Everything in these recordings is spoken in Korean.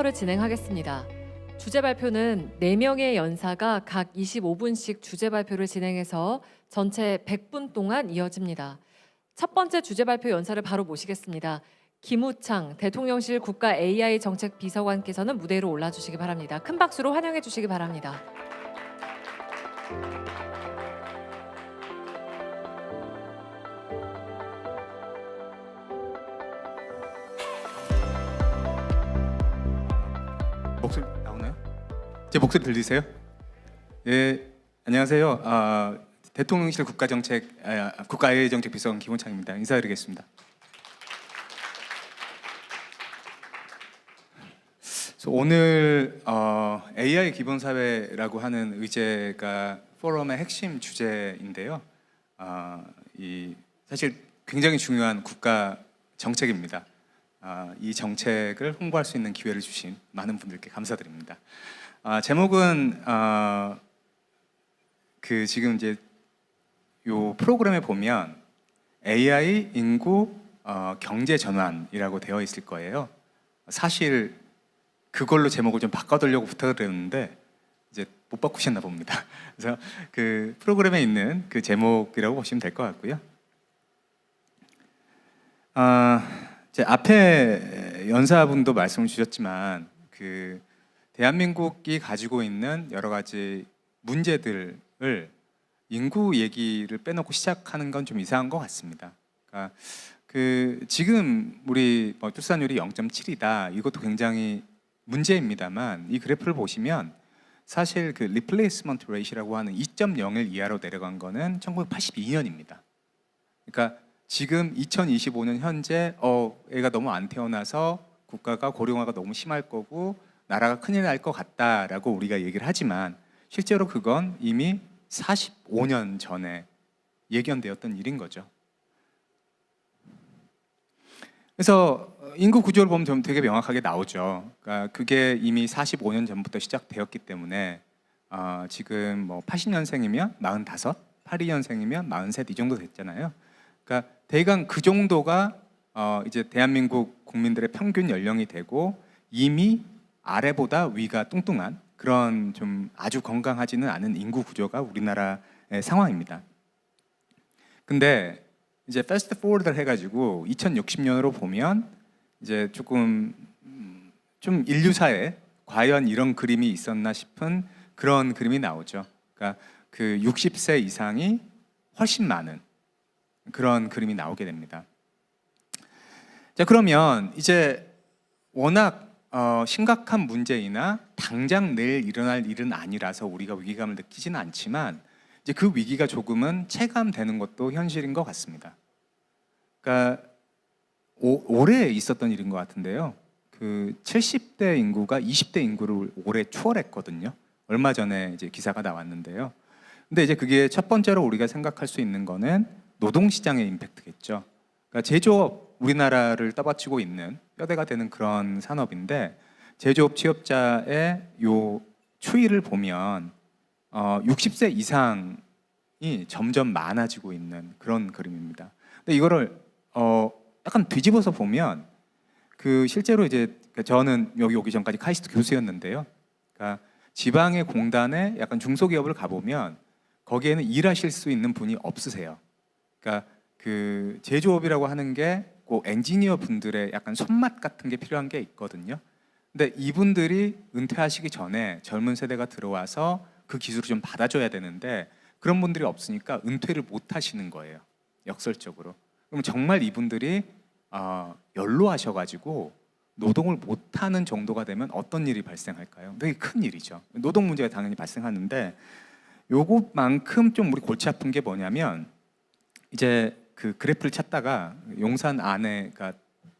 를 진행하겠습니다. 주제 발표는 4명의 연사가 각 25분씩 주제 발표를 진행해서 전체 100분 동안 이어집니다. 첫 번째 주제 발표 연사를 바로 모시겠습니다. 김우창 대통령실 국가 AI 정책 비서관께서는 무대로 올라주시기 바랍니다. 큰 박수로 환영해 주시기 바랍니다. 목소리 나오나요? 제 목소리 들리세요? 예, 안녕하세요. 대통령실 국가 AI 정책 비서관 김우창입니다. 인사드리겠습니다. 오늘 AI 기본 사회라고 하는 의제가 포럼의 핵심 주제인데요. 사실 굉장히 중요한 국가 정책입니다. 이 정책을 홍보할 수 있는 기회를 주신 많은 분들께 감사드립니다. 제목은 지금 이제 요 프로그램에 보면 AI 인구 경제 전환이라고 되어 있을 거예요. 사실 그걸로 제목을 좀 바꿔달라고 부탁을 드렸는데 이제 못 바꾸셨나 봅니다. 그래서 그 프로그램에 있는 그 제목이라고 보시면 될 것 같고요. 제 앞에 연사분도 말씀을 주셨지만 대한민국이 가지고 있는 여러 가지 문제들을 인구 얘기를 빼놓고 시작하는 건 좀 이상한 것 같습니다. 그러니까 지금 우리 출산율이 0.7이다. 이것도 굉장히 문제입니다만 이 그래프를 보시면 사실 리플레이스먼트 레이시라고 하는 2.01 이하로 내려간 거는 1982년입니다. 그러니까 지금 2025년 현재 애가 너무 안 태어나서 국가가 고령화가 너무 심할 거고 나라가 큰일 날 것 같다라고 우리가 얘기를 하지만 실제로 그건 이미 45년 전에 예견되었던 일인 거죠. 그래서 인구 구조를 보면 좀 되게 명확하게 나오죠. 그러니까 그게 이미 45년 전부터 시작되었기 때문에 지금 80년생이면 45, 82년생이면 43 이 정도 됐잖아요. 그러니까 대강 그 정도가 이제 대한민국 국민들의 평균 연령이 되고 이미 아래보다 위가 뚱뚱한 그런 좀 아주 건강하지는 않은 인구 구조가 우리나라의 상황입니다. 근데 이제 패스트 포워드를 해가지고 2060년으로 보면 이제 조금 좀 인류사에 과연 이런 그림이 있었나 싶은 그런 그림이 나오죠. 그러니까 60세 이상이 훨씬 많은 그런 그림이 나오게 됩니다. 자, 그러면 이제 워낙 심각한 문제이나 당장 내일 일어날 일은 아니라서 우리가 위기감을 느끼지는 않지만 이제 그 위기가 조금은 체감되는 것도 현실인 것 같습니다. 그러니까 올해 있었던 일인 것 같은데요. 70대 인구가 20대 인구를 올해 초월했거든요. 얼마 전에 이제 기사가 나왔는데요. 근데 이제 그게 첫 번째로 우리가 생각할 수 있는 거는 노동시장의 임팩트겠죠. 그러니까 제조업, 우리나라를 떠받치고 있는 뼈대가 되는 그런 산업인데 제조업 취업자의 요 추이를 보면 60세 이상이 점점 많아지고 있는 그런 그림입니다. 근데 이거를 약간 뒤집어서 보면 실제로 이제 저는 여기 오기 전까지 카이스트 교수였는데요. 그러니까 지방의 공단에 약간 중소기업을 가보면 거기에는 일하실 수 있는 분이 없으세요. 그러니까 제조업이라고 하는 게 꼭 엔지니어 분들의 약간 손맛 같은 게 필요한 게 있거든요. 근데 이분들이 은퇴하시기 전에 젊은 세대가 들어와서 그 기술을 좀 받아줘야 되는데 그런 분들이 없으니까 은퇴를 못 하시는 거예요. 역설적으로. 그럼 정말 이분들이 연로하셔가지고 노동을 못하는 정도가 되면 어떤 일이 발생할까요? 되게 큰 일이죠. 노동 문제가 당연히 발생하는데 요것만큼 좀 우리 골치 아픈 게 뭐냐면 이제 그래프를 찾다가 용산 안에가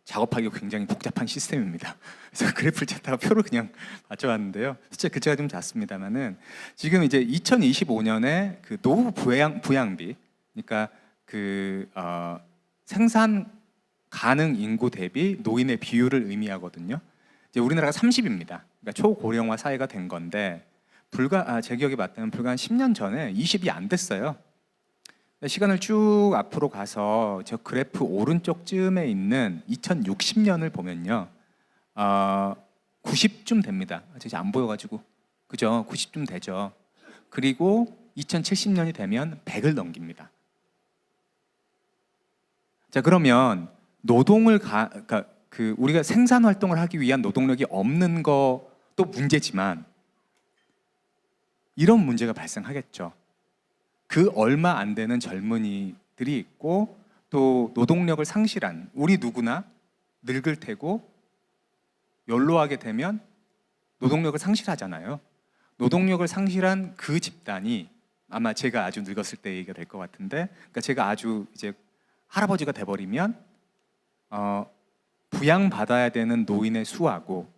작업하기가 굉장히 복잡한 시스템입니다. 그래서 그래프를 찾다가 표를 그냥 맞춰왔는데요. 숫자 글자가 좀 작습니다만은 지금 이제 2025년에 노후 부양비, 그러니까 생산 가능 인구 대비 노인의 비율을 의미하거든요. 이제 우리나라가 30입니다. 그러니까 초고령화 사회가 된 건데 제 기억이 맞다면 불과 한 10년 전에 20이 안 됐어요. 시간을 쭉 앞으로 가서 저 그래프 오른쪽쯤에 있는 2060년을 보면요, 90쯤 됩니다. 이제 안 보여가지고 그죠? 90쯤 되죠. 그리고 2070년이 되면 100을 넘깁니다. 자, 그러면 그러니까 우리가 생산 활동을 하기 위한 노동력이 없는 것도 문제지만 이런 문제가 발생하겠죠. 그 얼마 안 되는 젊은이들이 있고 또 노동력을 상실한 우리 누구나 늙을 테고 연로하게 되면 노동력을 상실하잖아요. 노동력을 상실한 그 집단이 아마 제가 아주 늙었을 때 얘기가 될 것 같은데, 그러니까 제가 아주 이제 할아버지가 돼버리면 부양받아야 되는 노인의 수하고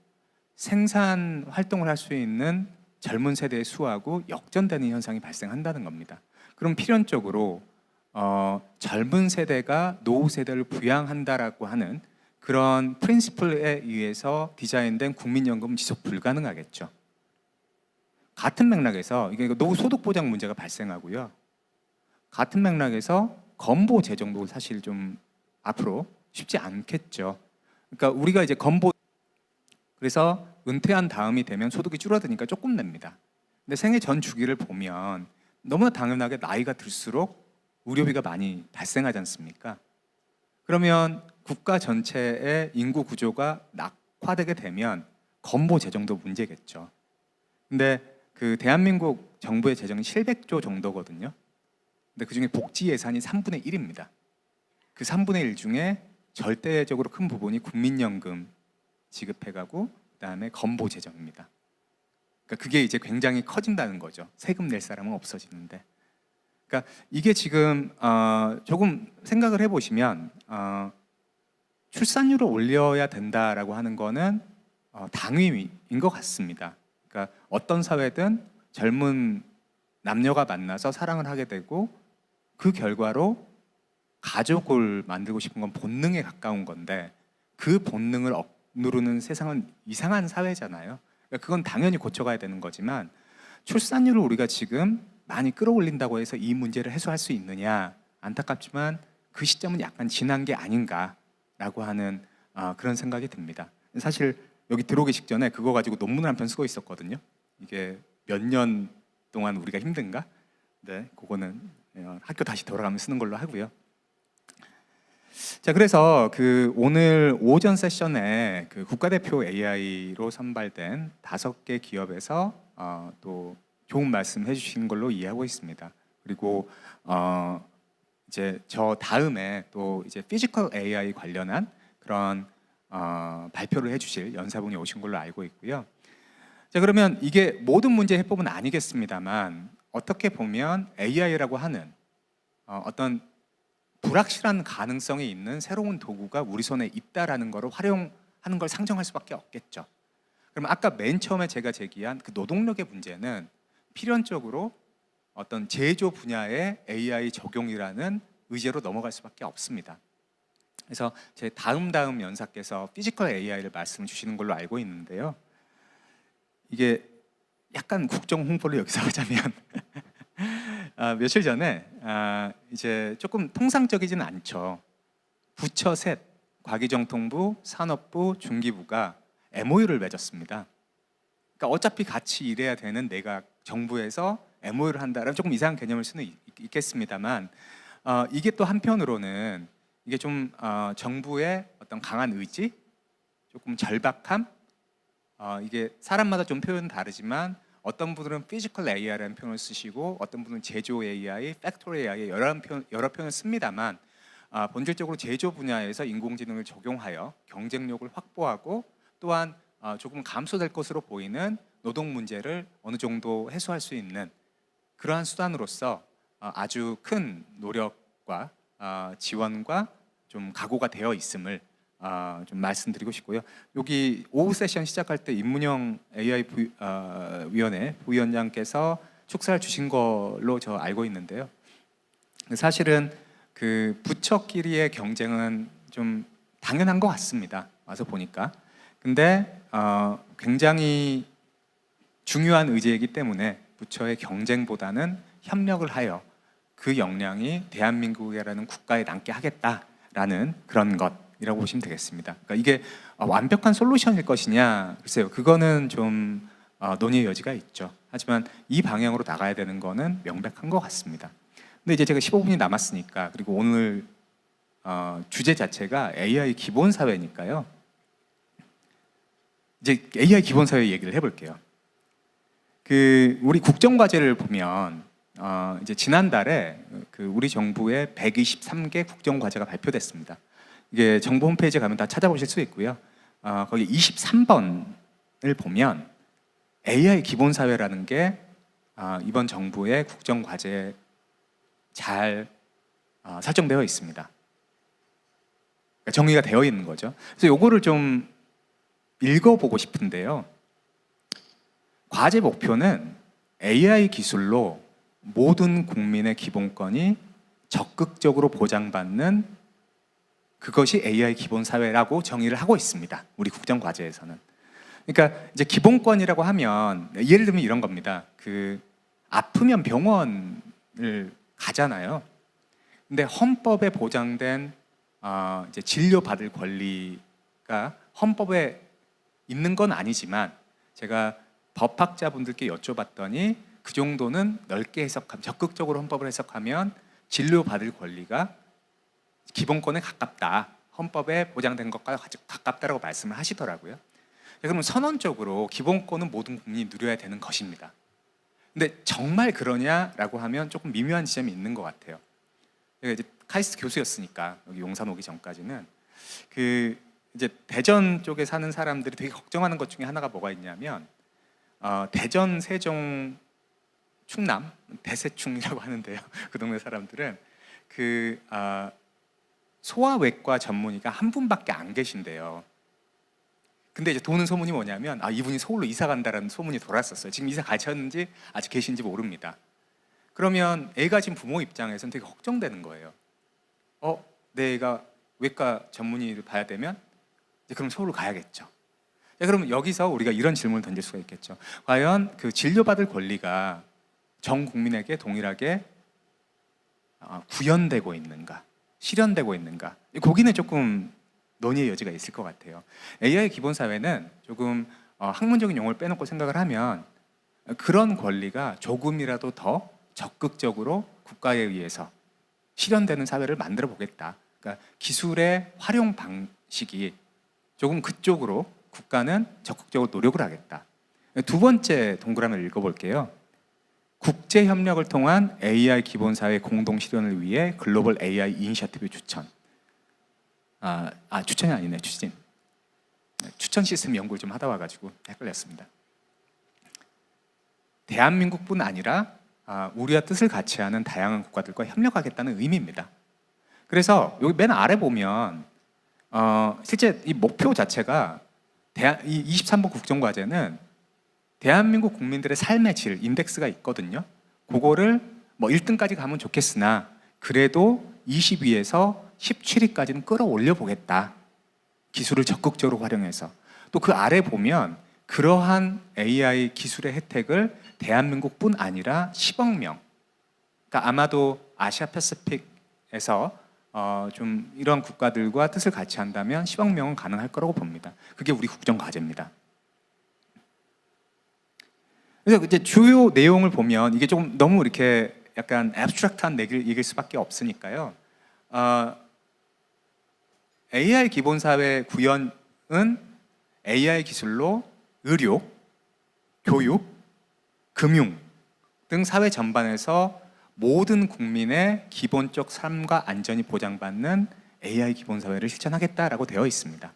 생산 활동을 할 수 있는 젊은 세대의 수하고 역전되는 현상이 발생한다는 겁니다. 그럼 필연적으로 젊은 세대가 노후 세대를 부양한다라고 하는 그런 프린시플에 의해서 디자인된 국민연금은 지속 불가능하겠죠. 같은 맥락에서 이게 노후 소득 보장 문제가 발생하고요. 같은 맥락에서 건보 재정도 사실 좀 앞으로 쉽지 않겠죠. 그러니까 우리가 이제 그래서 은퇴한 다음이 되면 소득이 줄어드니까 조금 냅니다. 근데 생애 전 주기를 보면 너무나 당연하게 나이가 들수록 의료비가 많이 발생하지 않습니까? 그러면 국가 전체의 인구 구조가 낙화되게 되면 건보 재정도 문제겠죠. 근데 그 대한민국 정부의 재정이 700조 정도거든요. 근데 그중에 복지 예산이 3분의 1입니다. 그 3분의 1 중에 절대적으로 큰 부분이 국민연금 지급해가고 그다음에 건보 재정입니다. 그러니까 그게 이제 굉장히 커진다는 거죠. 세금 낼 사람은 없어지는데. 그러니까 이게 지금 조금 생각을 해보시면 출산율을 올려야 된다라고 하는 거는 당위인 것 같습니다. 그러니까 어떤 사회든 젊은 남녀가 만나서 사랑을 하게 되고 그 결과로 가족을 만들고 싶은 건 본능에 가까운 건데 그 본능을 억누르는 세상은 이상한 사회잖아요. 그러니까 그건 당연히 고쳐가야 되는 거지만 출산율을 우리가 지금 많이 끌어올린다고 해서 이 문제를 해소할 수 있느냐, 안타깝지만 그 시점은 약간 지난 게 아닌가라고 하는 그런 생각이 듭니다. 사실 여기 들어오기 직전에 그거 가지고 논문을 한 편 쓰고 있었거든요. 이게 몇 년 동안 우리가 힘든가? 네, 그거는 학교 다시 돌아가면 쓰는 걸로 하고요. 자, 그래서 그 오늘 오전 세션에 그 국가대표 AI로 선발된 5개 기업에서 또 좋은 말씀 해주신 걸로 이해하고 있습니다. 그리고 이제 저 다음에 또 이제 피지컬 AI 관련한 그런 발표를 해주실 연사분이 오신 걸로 알고 있고요. 자, 그러면 이게 모든 문제 해법은 아니겠습니다만 어떻게 보면 AI라고 하는 어떤 불확실한 가능성이 있는 새로운 도구가 우리 손에 있다라는 것을 활용하는 걸 상정할 수밖에 없겠죠. 그럼 아까 맨 처음에 제가 제기한 그 노동력의 문제는 필연적으로 어떤 제조 분야의 AI 적용이라는 의제로 넘어갈 수밖에 없습니다. 그래서 제 다음 연사께서 피지컬 AI를 말씀 주시는 걸로 알고 있는데요. 이게 약간 국정 홍보를 여기서 하자면 며칠 전에 이제 조금 통상적이지는 않죠. 부처 셋, 과기정통부, 산업부, 중기부가 MOU를 맺었습니다. 그러니까 어차피 같이 일해야 되는 내가 정부에서 MOU를 한다라는 조금 이상한 개념일 수는 있겠습니다만 이게 또 한편으로는 이게 좀 정부의 어떤 강한 의지, 조금 절박함, 이게 사람마다 좀 표현은 다르지만 어떤 분들은 피지컬 AI라는 표현을 쓰시고 어떤 분은 제조 AI, 팩토리 AI 여러 표현을 씁니다만 본질적으로 제조 분야에서 인공지능을 적용하여 경쟁력을 확보하고 또한 조금 감소될 것으로 보이는 노동 문제를 어느 정도 해소할 수 있는 그러한 수단으로서 아주 큰 노력과 지원과 좀 각오가 되어 있음을 좀 말씀드리고 싶고요. 여기 오후 세션 시작할 때 임문영 AI 위원회 부위원장께서 축사를 주신 걸로 저 알고 있는데요. 사실은 그 부처끼리의 경쟁은 좀 당연한 것 같습니다. 와서 보니까. 근데 굉장히 중요한 의제이기 때문에 부처의 경쟁보다는 협력을 하여 그 역량이 대한민국이라는 국가에 남게 하겠다라는 그런 것이라고 보시면 되겠습니다. 그러니까 이게 완벽한 솔루션일 것이냐, 글쎄요. 그거는 좀 논의의 여지가 있죠. 하지만 이 방향으로 나가야 되는 거는 명백한 것 같습니다. 근데 이제 제가 15분이 남았으니까, 그리고 오늘 주제 자체가 AI 기본 사회니까요. 이제 AI 기본 사회 얘기를 해볼게요. 우리 국정과제를 보면 이제 지난달에 우리 정부의 123개 국정과제가 발표됐습니다. 이게 정부 홈페이지에 가면 다 찾아보실 수 있고요. 거기 23번을 보면 AI 기본 사회라는 게 이번 정부의 국정과제에 잘 설정되어 있습니다. 그러니까 정리가 되어 있는 거죠. 그래서 요거를 좀 읽어보고 싶은데요. 과제 목표는 AI 기술로 모든 국민의 기본권이 적극적으로 보장받는 그것이 AI 기본 사회라고 정의를 하고 있습니다. 우리 국정 과제에서는. 그러니까 이제 기본권이라고 하면 예를 들면 이런 겁니다. 아프면 병원을 가잖아요. 근데 헌법에 보장된 이제 진료 받을 권리가 헌법에 있는 건 아니지만, 제가 법학자분들께 여쭤봤더니 그 정도는 넓게 해석하면, 적극적으로 헌법을 해석하면 진료 받을 권리가 기본권에 가깝다, 헌법에 보장된 것과 가깝다라고 말씀을 하시더라고요. 그러면 선언적으로 기본권은 모든 국민이 누려야 되는 것입니다. 근데 정말 그러냐라고 하면 조금 미묘한 지점이 있는 것 같아요. 제가 이제 카이스트 교수였으니까 여기 용산 오기 전까지는 이제 대전 쪽에 사는 사람들이 되게 걱정하는 것 중에 하나가 뭐가 있냐면, 대전, 세종, 충남, 대세충이라고 하는데요. 그 동네 사람들은 소아외과 전문의가 한 분밖에 안 계신데요. 근데 이제 도는 소문이 뭐냐면, 이분이 서울로 이사 간다라는 소문이 돌았었어요. 지금 이사 가셨는지 아직 계신지 모릅니다. 그러면 애 가진 부모 입장에서는 되게 걱정되는 거예요. 내 애가 외과 전문의를 봐야 되면 이제 그럼 서울로 가야겠죠. 그러면 여기서 우리가 이런 질문을 던질 수가 있겠죠. 과연 진료받을 권리가 전 국민에게 동일하게 구현되고 있는가, 실현되고 있는가? 거기는 조금 논의의 여지가 있을 것 같아요. AI 기본 사회는 조금 학문적인 용어를 빼놓고 생각을 하면, 그런 권리가 조금이라도 더 적극적으로 국가에 의해서 실현되는 사회를 만들어 보겠다. 그러니까 기술의 활용 방식이 조금 그쪽으로 국가는 적극적으로 노력을 하겠다. 두 번째 동그라미를 읽어볼게요. 국제 협력을 통한 AI 기본 사회 공동 실현을 위해 글로벌 AI 이니셔티브 추천. 추천이 아니네, 추진. 추천 시스템 연구를 좀 하다 와가지고 헷갈렸습니다. 대한민국뿐 아니라 우리와 뜻을 같이 하는 다양한 국가들과 협력하겠다는 의미입니다. 그래서 여기 맨 아래 보면 실제 이 목표 자체가 이 23번 국정과제는 대한민국 국민들의 삶의 질 인덱스가 있거든요. 그거를 1등까지 가면 좋겠으나 그래도 20위에서 17위까지는 끌어올려 보겠다. 기술을 적극적으로 활용해서. 또 그 아래 보면 그러한 AI 기술의 혜택을 대한민국뿐 아니라 10억 명, 그러니까 아마도 아시아 패시픽에서 좀 이런 국가들과 뜻을 같이 한다면 10억 명은 가능할 거라고 봅니다. 그게 우리 국정 과제입니다. 그래서 이제 주요 내용을 보면 이게 조금 너무 이렇게 약간 애브스트랙트한 얘기일 수밖에 없으니까요. AI 기본 사회 구현은 AI 기술로 의료, 교육, 금융 등 사회 전반에서 모든 국민의 기본적 삶과 안전이 보장받는 AI 기본 사회를 실천하겠다라고 되어 있습니다.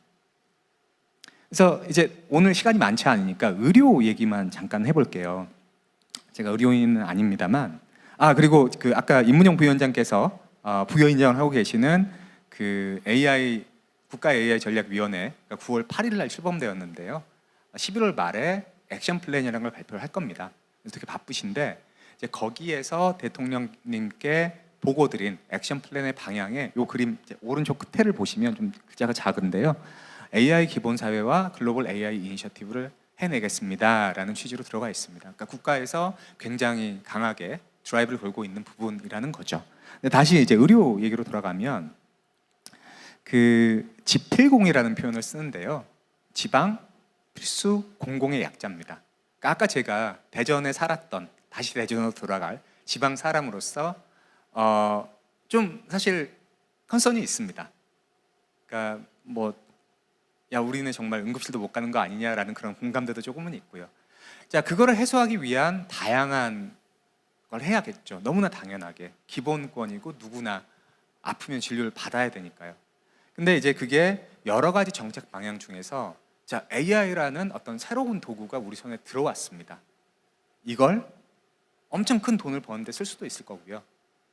그래서 이제 오늘 시간이 많지 않으니까 의료 얘기만 잠깐 해볼게요. 제가 의료인은 아닙니다만, 그리고 아까 임문영 부위원장께서 부여 인정을 하고 계시는 AI 국가 AI 전략위원회 9월 8일 날 출범되었는데요. 11월 말에 액션 플랜이라는 걸 발표를 할 겁니다. 그래서 되게 바쁘신데 이제 거기에서 대통령님께 보고드린 액션 플랜의 방향에 요 그림 오른쪽 끝에를 보시면 좀 글자가 작은데요. AI 기본 사회와 글로벌 AI 이니셔티브를 해내겠습니다라는 취지로 들어가 있습니다. 그러니까 국가에서 굉장히 강하게 드라이브를 걸고 있는 부분이라는 거죠. 근데 다시 이제 의료 얘기로 돌아가면 지필공이라는 표현을 쓰는데요. 지방 필수 공공의 약자입니다. 그러니까 아까 제가 대전에 살았던, 다시 대전으로 돌아갈 지방 사람으로서 좀 사실 컨선이 있습니다. 그러니까 뭐 야 우리는 정말 응급실도 못 가는 거 아니냐라는 그런 공감대도 조금은 있고요. 자, 그거를 해소하기 위한 다양한 걸 해야겠죠. 너무나 당연하게 기본권이고 누구나 아프면 진료를 받아야 되니까요. 근데 이제 그게 여러 가지 정책 방향 중에서 자, AI라는 어떤 새로운 도구가 우리 손에 들어왔습니다. 이걸 엄청 큰 돈을 버는데 쓸 수도 있을 거고요.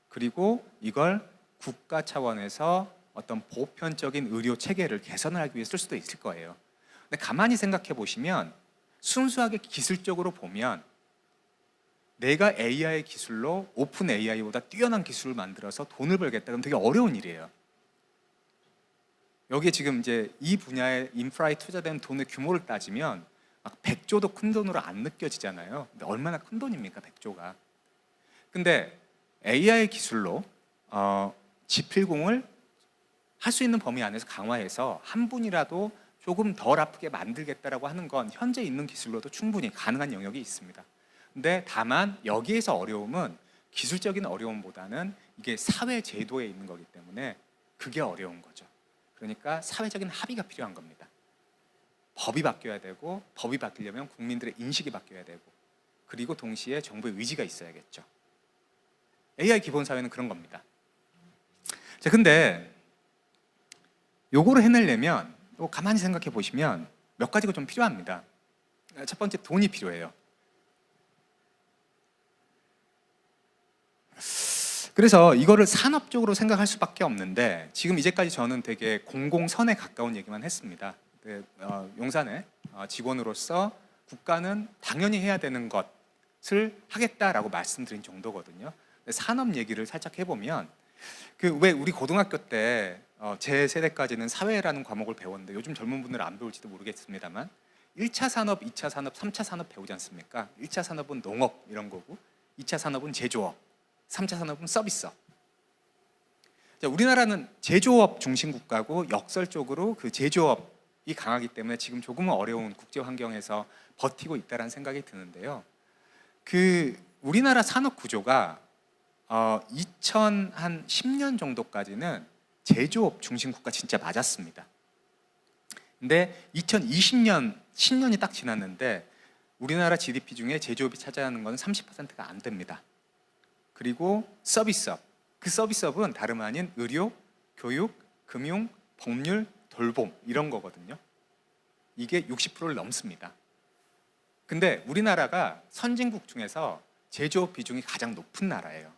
그리고 이걸 국가 차원에서 어떤 보편적인 의료 체계를 개선하기 위해 쓸 수도 있을 거예요. 근데 가만히 생각해 보시면 순수하게 기술적으로 보면 내가 AI 기술로 오픈 AI보다 뛰어난 기술을 만들어서 돈을 벌겠다 그러면 되게 어려운 일이에요. 여기에 지금 이제 이 분야의 인프라에 투자된 돈의 규모를 따지면 막 100조도 큰 돈으로 안 느껴지잖아요. 근데 얼마나 큰 돈입니까, 100조가. 근데 AI 기술로 지필공을 할 수 있는 범위 안에서 강화해서 한 분이라도 조금 덜 아프게 만들겠다라고 하는 건 현재 있는 기술로도 충분히 가능한 영역이 있습니다. 근데 다만 여기에서 어려움은 기술적인 어려움보다는 이게 사회 제도에 있는 거기 때문에 그게 어려운 거죠. 그러니까 사회적인 합의가 필요한 겁니다. 법이 바뀌어야 되고, 법이 바뀌려면 국민들의 인식이 바뀌어야 되고, 그리고 동시에 정부의 의지가 있어야겠죠. AI 기본 사회는 그런 겁니다. 자, 근데 요거를 해내려면 또 가만히 생각해 보시면 몇 가지가 좀 필요합니다. 첫 번째, 돈이 필요해요. 그래서 이거를 산업적으로 생각할 수밖에 없는데 지금 이제까지 저는 되게 공공선에 가까운 얘기만 했습니다. 용산의 직원으로서 국가는 당연히 해야 되는 것을 하겠다라고 말씀드린 정도거든요. 산업 얘기를 살짝 해보면 그 왜 우리 고등학교 때 제 세대까지는 사회라는 과목을 배웠는데 요즘 젊은 분들은 안 배울지도 모르겠습니다만 1차 산업, 2차 산업, 3차 산업 배우지 않습니까? 1차 산업은 농업 이런 거고 2차 산업은 제조업, 3차 산업은 서비스업. 자, 우리나라는 제조업 중심 국가고 역설적으로 그 제조업이 강하기 때문에 지금 조금은 어려운 국제 환경에서 버티고 있다는 생각이 드는데요. 그 우리나라 산업 구조가 2010년 정도까지는 제조업 중심 국가 진짜 맞았습니다. 근데 2020년 10년이 딱 지났는데 우리나라 GDP 중에 제조업이 차지하는 건 30%가 안 됩니다. 그리고 서비스업, 그 서비스업은 다름 아닌 의료, 교육, 금융, 법률, 돌봄 이런 거거든요. 이게 60%를 넘습니다. 근데 우리나라가 선진국 중에서 제조업 비중이 가장 높은 나라예요.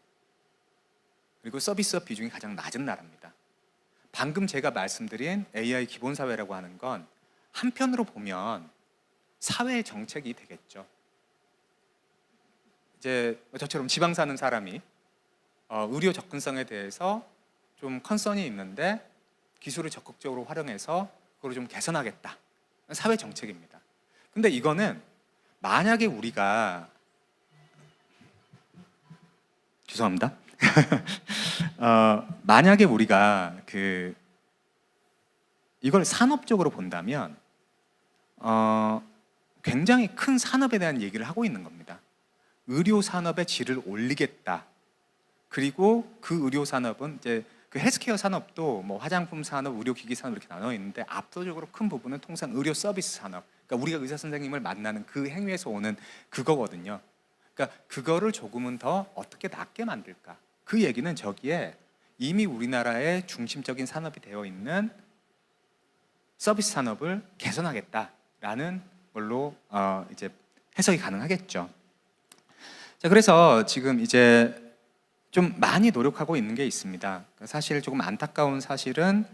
그리고 서비스업 비중이 가장 낮은 나라입니다. 방금 제가 말씀드린 AI 기본사회라고 하는 건 한편으로 보면 사회 정책이 되겠죠. 이제 저처럼 지방 사는 사람이 의료 접근성에 대해서 좀 컨선이 있는데 기술을 적극적으로 활용해서 그걸 좀 개선하겠다. 사회 정책입니다. 근데 이거는 만약에 우리가 죄송합니다. 만약에 우리가 이걸 산업적으로 본다면 굉장히 큰 산업에 대한 얘기를 하고 있는 겁니다. 의료 산업의 질을 올리겠다. 그리고 그 의료 산업은 이제 그 헬스케어 산업도 뭐 화장품 산업, 의료기기 산업 이렇게 나눠 있는데 압도적으로 큰 부분은 통상 의료 서비스 산업. 그러니까 우리가 의사 선생님을 만나는 그 행위에서 오는 그거거든요. 그러니까 그거를 조금은 더 어떻게 낫게 만들까? 그 얘기는 저기에 이미 우리나라의 중심적인 산업이 되어 있는 서비스 산업을 개선하겠다라는 걸로 이제 해석이 가능하겠죠. 자, 그래서 지금 이제 좀 많이 노력하고 있는 게 있습니다. 사실 조금 안타까운 사실은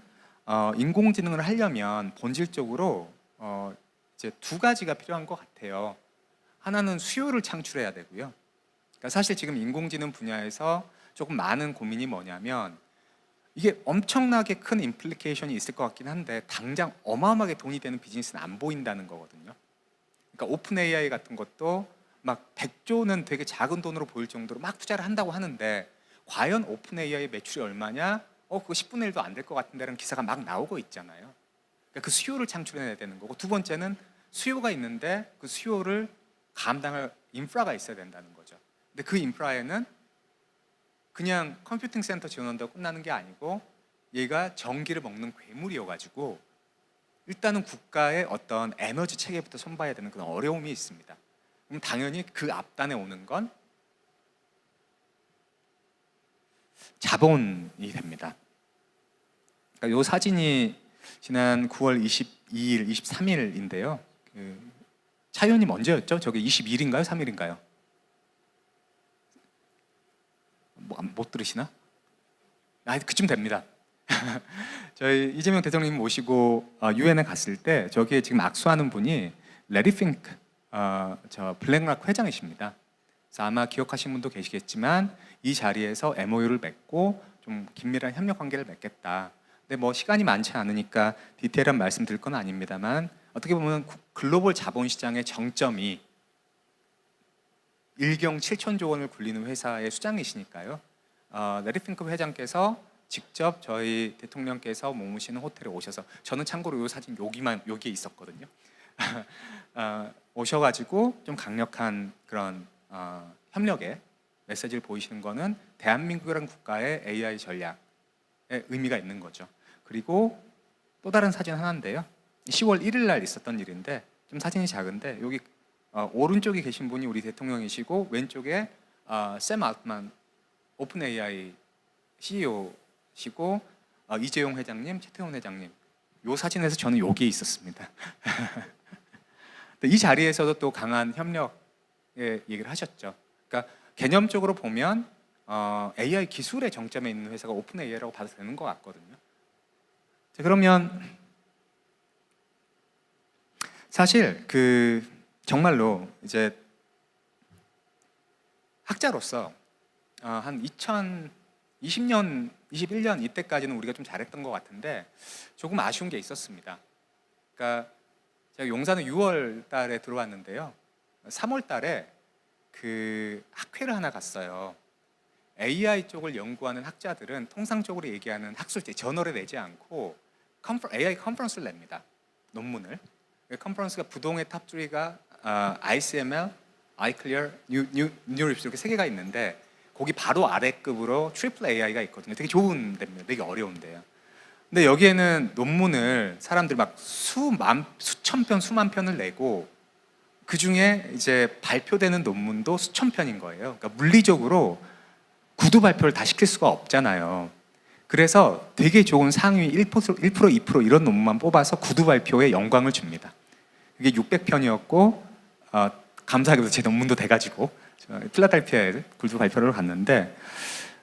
인공지능을 하려면 본질적으로 이제 두 가지가 필요한 것 같아요. 하나는 수요를 창출해야 되고요. 그러니까 사실 지금 인공지능 분야에서 조금 많은 고민이 뭐냐면 이게 엄청나게 큰 임플리케이션이 있을 것 같긴 한데 당장 어마어마하게 돈이 되는 비즈니스는 안 보인다는 거거든요. 그러니까 오픈 AI 같은 것도 막 100조는 되게 작은 돈으로 보일 정도로 막 투자를 한다고 하는데 과연 오픈 AI 매출이 얼마냐? 그거 10분의 1도 안 될 것 같은데라는 기사가 막 나오고 있잖아요. 그러니까 그 수요를 창출해내야 되는 거고, 두 번째는 수요가 있는데 그 수요를 감당할 인프라가 있어야 된다는 거죠. 근데 그 인프라에는 그냥 컴퓨팅 센터 지원한다고 끝나는 게 아니고 얘가 전기를 먹는 괴물이어가지고 일단은 국가의 어떤 에너지 체계부터 손봐야 되는 그런 어려움이 있습니다. 그럼 당연히 그 앞단에 오는 건 자본이 됩니다. 그러니까 이 사진이 지난 9월 22일, 23일인데요. 차이원님 언제였죠? 저게 22일인가요? 3일인가요? 못 들으시나? 그쯤 됩니다. 저희 이재명 대통령 모시고 유엔에 갔을 때 저기에 지금 악수하는 분이 레리 핑크 저 블랙락 회장이십니다. 그래서 아마 기억하신 분도 계시겠지만 이 자리에서 MOU를 맺고 좀 긴밀한 협력 관계를 맺겠다. 근데 뭐 시간이 많지 않으니까 디테일한 말씀 드릴 건 아닙니다만 어떻게 보면 글로벌 자본시장의 정점이 1경 7천조 원을 굴리는 회사의 수장이시니까요. 레리 핑크 회장께서 직접 저희 대통령께서 머무시는 호텔에 오셔서, 저는 참고로 이 사진 여기에 있었거든요. 오셔가지고 좀 강력한 그런 협력의 메시지를 보이시는 거는 대한민국이라는 국가의 AI 전략에 의미가 있는 거죠. 그리고 또 다른 사진 하나인데요. 10월 1일 날 있었던 일인데 좀 사진이 작은데 여기 오른쪽에 계신 분이 우리 대통령이시고 왼쪽에 샘 알트만 오픈 AI CEO시고 이재용 회장님, 최태원 회장님. 이 사진에서 저는 여기에 있었습니다. 이 자리에서도 또 강한 협력의 얘기를 하셨죠. 그러니까 개념적으로 보면 AI 기술의 정점에 있는 회사가 오픈 AI라고 봐도 되는 것 같거든요. 자, 그러면 사실 정말로 이제 학자로서 한 2020년, 21년 이때까지는 우리가 좀 잘했던 것 같은데 조금 아쉬운 게 있었습니다. 그러니까 제가 용산은 6월 달에 들어왔는데요. 3월 달에 학회를 하나 갔어요. AI 쪽을 연구하는 학자들은 통상적으로 얘기하는 학술지 저널에 내지 않고 AI 컨퍼런스를 냅니다. 논문을. 컨퍼런스가 부동의 탑 3가 ICML, iClear, 뉴립스 이렇게 3개가 있는데 거기 바로 아래급으로 트리플 AI가 있거든요. 되게 좋은 데입니다. 되게 어려운데요. 근데 여기에는 논문을 사람들이 막 수천 편, 수만 편을 내고 그 중에 이제 발표되는 논문도 수천 편인 거예요. 그러니까 물리적으로 구두 발표를 다 시킬 수가 없잖아요. 그래서 되게 좋은 상위 1%, 2% 이런 논문만 뽑아서 구두 발표에 영광을 줍니다. 그게 600편이었고 감사하게도 제 논문도 돼가지고 필라델피아에 구두 발표를 갔는데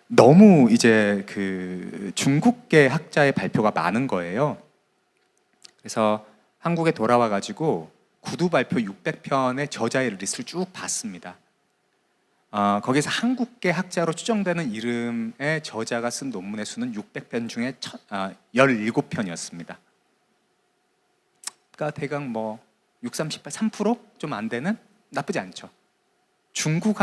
너무 이제 중국계 학자의 발표가 많은 거예요. 그래서 한국에 돌아와가지고 구두 발표 600편의 저자의 리스트를 쭉 봤습니다. 거기서 한국계 학자로 추정되는 이름의 저자가 쓴 논문의 수는 600편 중에 17편이었습니다. 그러니까 대강 뭐 6, 38, 3%? 좀 안 되는? 나쁘지 않죠. 중국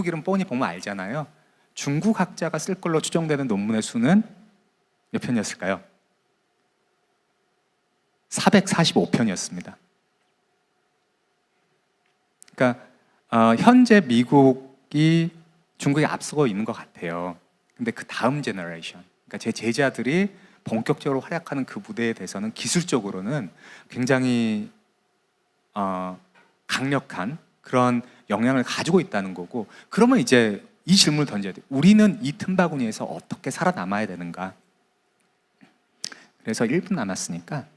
이름 뻔히 보면 알잖아요. 중국 학자가 쓸 걸로 추정되는 논문의 수는 몇 편이었을까요? 445편이었습니다. 그러니까 현재 미국이 중국에 앞서고 있는 것 같아요. 근데 그 다음 제너레이션, 그러니까 제 제자들이 본격적으로 활약하는 그 무대에 대해서는 기술적으로는 굉장히 강력한 그런 영향을 가지고 있다는 거고, 그러면 이제 이 질문을 던져야 돼요. 우리는 이 틈바구니에서 어떻게 살아남아야 되는가? 그래서 1분 남았으니까,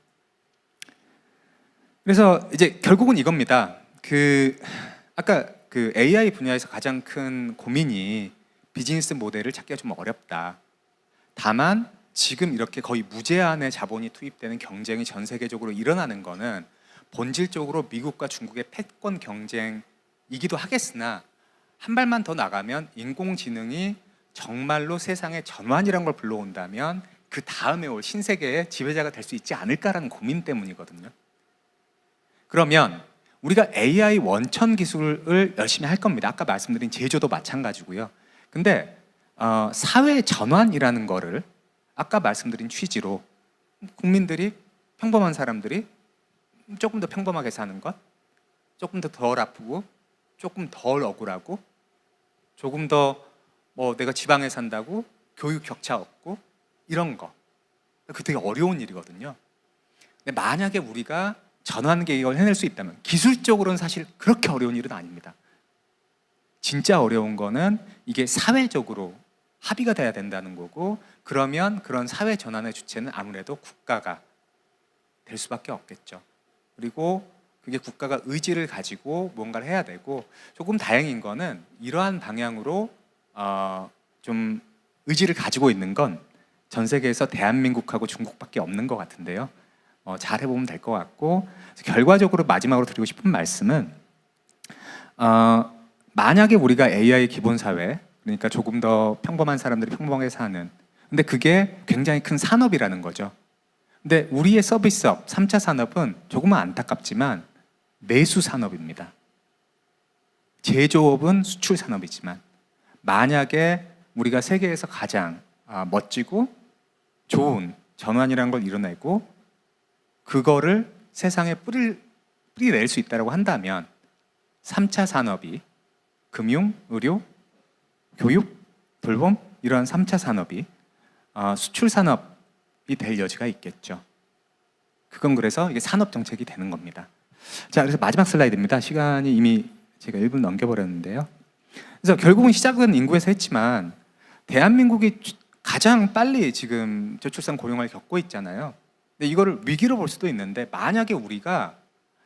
그래서 이제 결국은 이겁니다. 아까 AI 분야에서 가장 큰 고민이 비즈니스 모델을 찾기가 좀 어렵다. 다만 지금 이렇게 거의 무제한의 자본이 투입되는 경쟁이 전 세계적으로 일어나는 거는 본질적으로 미국과 중국의 패권 경쟁이기도 하겠으나, 한 발만 더 나가면 인공지능이 정말로 세상의 전환이라는 걸 불러온다면 그 다음에 올 신세계의 지배자가 될 수 있지 않을까라는 고민 때문이거든요. 그러면 우리가 AI 원천 기술을 열심히 할 겁니다. 아까 말씀드린 제조도 마찬가지고요. 근데 사회 전환이라는 거를 아까 말씀드린 취지로 국민들이 평범한 사람들이 조금 더 평범하게 사는 것, 조금 더 덜 아프고 조금 덜 억울하고 조금 더 뭐 내가 지방에 산다고 교육 격차 없고 이런 거. 그 되게 어려운 일이거든요. 근데 만약에 우리가 전환 개혁을 해낼 수 있다면 기술적으로는 사실 그렇게 어려운 일은 아닙니다. 진짜 어려운 거는 이게 사회적으로 합의가 돼야 된다는 거고, 그러면 그런 사회 전환의 주체는 아무래도 국가가 될 수밖에 없겠죠. 그리고 그게 국가가 의지를 가지고 뭔가를 해야 되고, 조금 다행인 거는 이러한 방향으로 좀 의지를 가지고 있는 건 전 세계에서 대한민국하고 중국밖에 없는 것 같은데요. 잘 해보면 될 것 같고, 결과적으로 마지막으로 드리고 싶은 말씀은 만약에 우리가 AI 기본 사회, 그러니까 조금 더 평범한 사람들이 평범하게 사는, 근데 그게 굉장히 큰 산업이라는 거죠. 근데 우리의 서비스업, 3차 산업은 조금은 안타깝지만 내수 산업입니다. 제조업은 수출 산업이지만, 만약에 우리가 세계에서 가장 멋지고 좋은 전환이라는 걸 이뤄내고 그거를 세상에 뿌리낼 수 있다고 한다면 3차 산업이 금융, 의료, 교육, 돌봄 이러한 3차 산업이 수출 산업이 될 여지가 있겠죠. 그건 그래서 이게 산업 정책이 되는 겁니다. 자, 그래서 마지막 슬라이드입니다. 시간이 이미 제가 1분 넘겨버렸는데요. 그래서 결국은 시작은 인구에서 했지만 대한민국이 가장 빨리 지금 저출산 고령화를 겪고 있잖아요. 근데 이거를 위기로 볼 수도 있는데, 만약에 우리가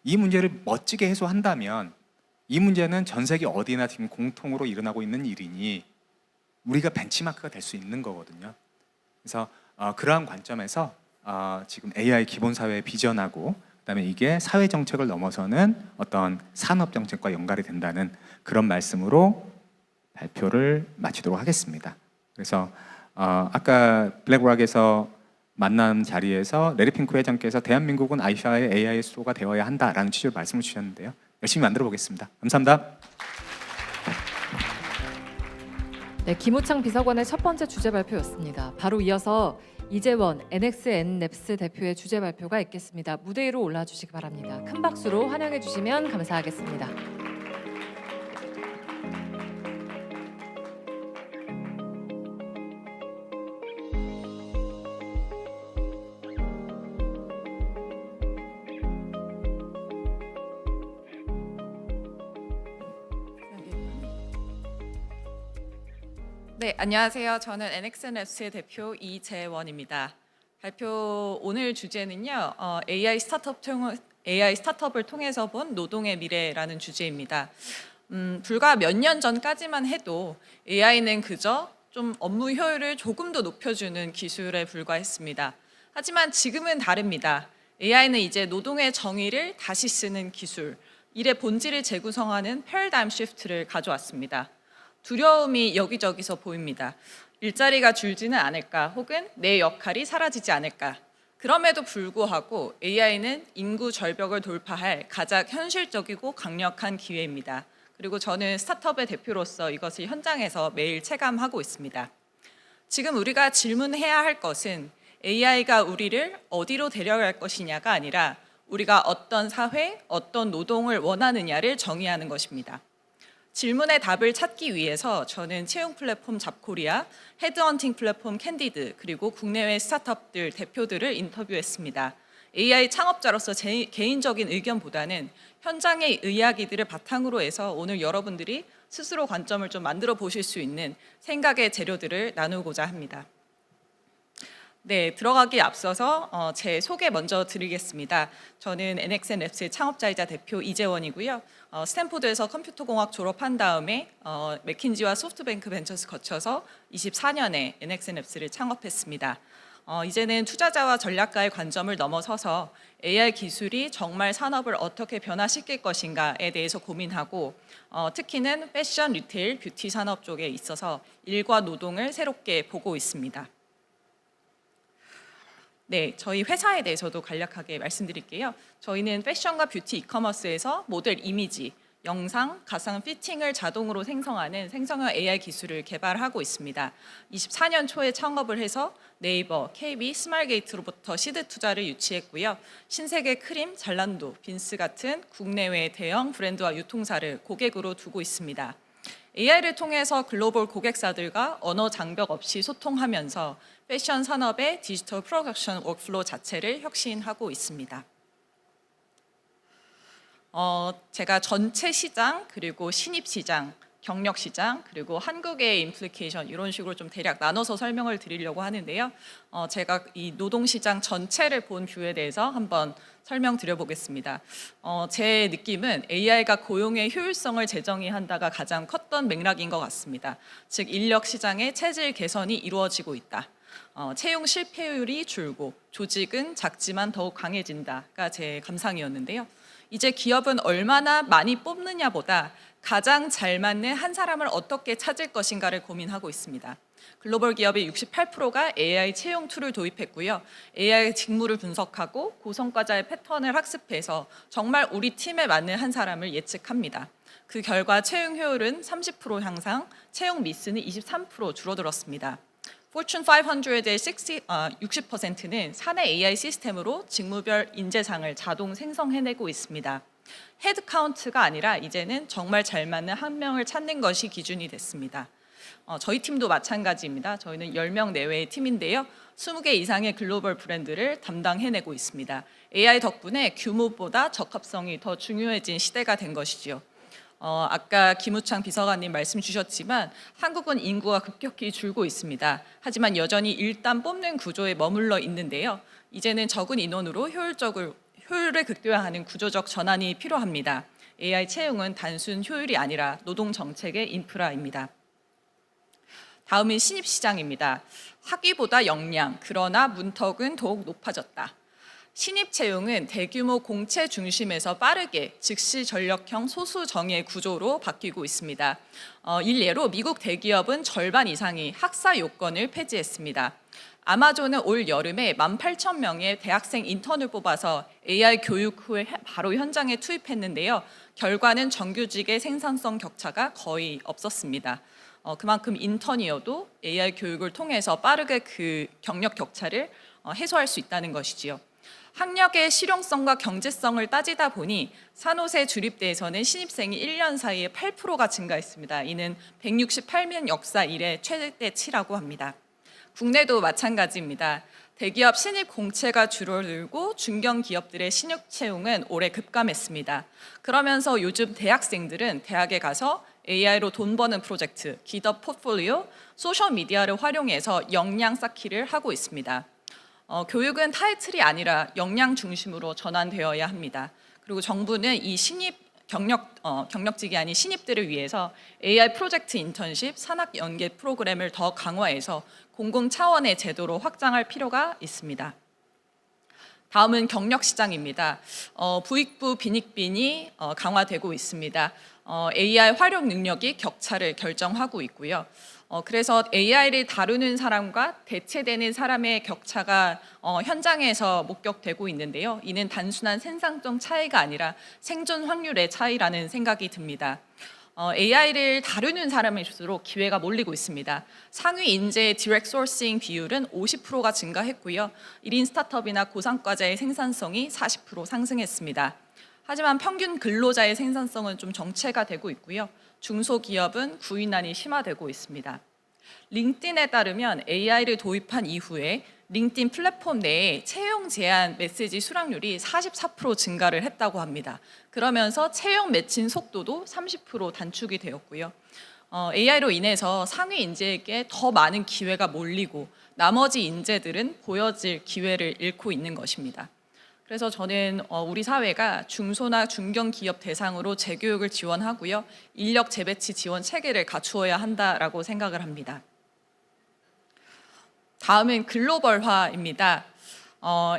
이 문제를 멋지게 해소한다면 이 문제는 전 세계 어디나 지금 공통으로 일어나고 있는 일이니 우리가 벤치마크가 될 수 있는 거거든요. 그래서 그러한 관점에서 지금 AI 기본 사회의 비전하고 그다음에 이게 사회 정책을 넘어서는 어떤 산업 정책과 연관이 된다는 그런 말씀으로 발표를 마치도록 하겠습니다. 그래서 아까 블랙락에서 만난 자리에서 레리 핑크 회장께서 대한민국은 아시아의 AI 수도가 되어야 한다라는 취지로 말씀을 주셨는데요. 열심히 만들어 보겠습니다. 감사합니다. 네, 김우창 비서관의 첫 번째 주제 발표였습니다. 바로 이어서 이재원 NXN랩스 대표의 주제 발표가 있겠습니다. 무대 위로 올라와 주시기 바랍니다. 큰 박수로 환영해 주시면 감사하겠습니다. 네, 안녕하세요. 저는 NXN랩스의 대표 이재원입니다. 발표 오늘 주제는요, AI 스타트업을 통해서 본 노동의 미래라는 주제입니다. 불과 몇 년 전까지만 해도 AI는 그저 좀 업무 효율을 조금 더 높여주는 기술에 불과했습니다. 하지만 지금은 다릅니다. AI는 이제 노동의 정의를 다시 쓰는 기술, 일의 본질을 재구성하는 패러다임 시프트를 가져왔습니다. 두려움이 여기저기서 보입니다. 일자리가 줄지는 않을까, 혹은 내 역할이 사라지지 않을까. 그럼에도 불구하고 AI는 인구 절벽을 돌파할 가장 현실적이고 강력한 기회입니다. 그리고 저는 스타트업의 대표로서 이것을 현장에서 매일 체감하고 있습니다. 지금 우리가 질문해야 할 것은 AI가 우리를 어디로 데려갈 것이냐가 아니라 우리가 어떤 사회, 어떤 노동을 원하느냐를 정의하는 것입니다. 질문의 답을 찾기 위해서 저는 채용 플랫폼 잡코리아, 헤드헌팅 플랫폼 캔디드, 그리고 국내외 스타트업들 대표들을 인터뷰했습니다. AI 창업자로서 제 개인적인 의견보다는 현장의 이야기들을 바탕으로 해서 오늘 여러분들이 스스로 관점을 좀 만들어 보실 수 있는 생각의 재료들을 나누고자 합니다. 네, 들어가기 앞서서 제 소개 먼저 드리겠습니다. 저는 NXN랩스의 창업자이자 대표 이재원이고요. 스탠포드에서 컴퓨터공학 졸업한 다음에 맥킨지와 소프트뱅크 벤처스 거쳐서 24년에 NXN랩스를 창업했습니다. 이제는 투자자와 전략가의 관점을 넘어서서 AI 기술이 정말 산업을 어떻게 변화시킬 것인가에 대해서 고민하고 특히는 패션, 리테일, 뷰티 산업 쪽에 있어서 일과 노동을 새롭게 보고 있습니다. 네, 저희 회사에 대해서도 간략하게 말씀드릴게요. 저희는 패션과 뷰티 이커머스에서 모델 이미지, 영상, 가상 피팅을 자동으로 생성하는 생성형 AI 기술을 개발하고 있습니다. 24년 초에 창업을 해서 네이버, KB, 스마일게이트로부터 시드 투자를 유치했고요. 신세계 크림, 잘란도, 빈스 같은 국내외 대형 브랜드와 유통사를 고객으로 두고 있습니다. AI를 통해서 글로벌 고객사들과 언어 장벽 없이 소통하면서 패션 산업의 디지털 프로덕션 워크플로우 자체를 혁신하고 있습니다. 제가 전체 시장, 그리고 신입 시장, 경력 시장, 그리고 한국의 임플리케이션 이런 식으로 좀 대략 나눠서 설명을 드리려고 하는데요. 제가 이 노동시장 전체를 본 뷰에 대해서 한번 설명드려 보겠습니다. 제 느낌은 AI가 고용의 효율성을 재정의한다가 가장 컸던 맥락인 것 같습니다. 즉 인력 시장의 체질 개선이 이루어지고 있다. 채용 실패율이 줄고 조직은 작지만 더욱 강해진다가 제 감상이었는데요. 이제 기업은 얼마나 많이 뽑느냐보다 가장 잘 맞는 한 사람을 어떻게 찾을 것인가를 고민하고 있습니다. 글로벌 기업의 68%가 AI 채용 툴을 도입했고요. AI 직무를 분석하고 고성과자의 패턴을 학습해서 정말 우리 팀에 맞는 한 사람을 예측합니다. 그 결과 채용 효율은 30% 향상, 채용 미스는 23% 줄어들었습니다. Fortune 500의 60%는 사내 AI 시스템으로 직무별 인재상을 자동 생성해내고 있습니다. 헤드카운트가 아니라 이제는 정말 잘 맞는 한 명을 찾는 것이 기준이 됐습니다. 저희 팀도 마찬가지입니다. 저희는 10명 내외의 팀인데요. 20개 이상의 글로벌 브랜드를 담당해내고 있습니다. AI 덕분에 규모보다 적합성이 더 중요해진 시대가 된 것이죠. 아까 김우창 비서관님 말씀 주셨지만 한국은 인구가 급격히 줄고 있습니다. 하지만 여전히 일단 뽑는 구조에 머물러 있는데요. 이제는 적은 인원으로 효율을 극대화하는 구조적 전환이 필요합니다. AI 채용은 단순 효율이 아니라 노동 정책의 인프라입니다. 다음은 신입시장입니다. 학위보다 역량, 그러나 문턱은 더욱 높아졌다. 신입 채용은 대규모 공채 중심에서 빠르게 즉시 전력형 소수 정예 구조로 바뀌고 있습니다. 일례로 미국 대기업은 절반 이상이 학사 요건을 폐지했습니다. 아마존은 올 여름에 18,000명의 대학생 인턴을 뽑아서 AI 교육 후에 바로 현장에 투입했는데요. 결과는 정규직의 생산성 격차가 거의 없었습니다. 그만큼 인턴이어도 AI 교육을 통해서 빠르게 그 경력 격차를 해소할 수 있다는 것이지요. 학력의 실용성과 경제성을 따지다 보니 산호세 주립대에서는 신입생이 1년 사이에 8%가 증가했습니다. 이는 168년 역사 이래 최대치라고 합니다. 국내도 마찬가지입니다. 대기업 신입 공채가 줄어들고 중견기업들의 신입 채용은 올해 급감했습니다. 그러면서 요즘 대학생들은 대학에 가서 AI로 돈 버는 프로젝트, 기업 포트폴리오, 소셜미디어를 활용해서 역량 쌓기를 하고 있습니다. 교육은 타이틀이 아니라 역량 중심으로 전환되어야 합니다. 그리고 정부는 이 신입 경력직이 아닌 신입들을 위해서 AI 프로젝트 인턴십, 산학 연계 프로그램을 더 강화해서 공공 차원의 제도로 확장할 필요가 있습니다. 다음은 경력 시장입니다. 부익부 빈익빈이 강화되고 있습니다. AI 활용 능력이 격차를 결정하고 있고요. 그래서 AI를 다루는 사람과 대체되는 사람의 격차가 현장에서 목격되고 있는데요. 이는 단순한 생산성 차이가 아니라 생존 확률의 차이라는 생각이 듭니다. AI를 다루는 사람일수록 기회가 몰리고 있습니다. 상위 인재의 디렉트 소싱 비율은 50%가 증가했고요. 1인 스타트업이나 고상과자의 생산성이 40% 상승했습니다. 하지만 평균 근로자의 생산성은 좀 정체가 되고 있고요. 중소기업은 구인난이 심화되고 있습니다. 링크드인에 따르면 AI를 도입한 이후에 링크드인 플랫폼 내에 채용 제한 메시지 수락률이 44% 증가를 했다고 합니다. 그러면서 채용 매칭 속도도 30% 단축이 되었고요. AI로 인해서 상위 인재에게 더 많은 기회가 몰리고 나머지 인재들은 보여질 기회를 잃고 있는 것입니다. 그래서 저는 우리 사회가 중소나 중견기업 대상으로 재교육을 지원하고요. 인력 재배치 지원 체계를 갖추어야 한다라고 생각을 합니다. 다음은 글로벌화입니다.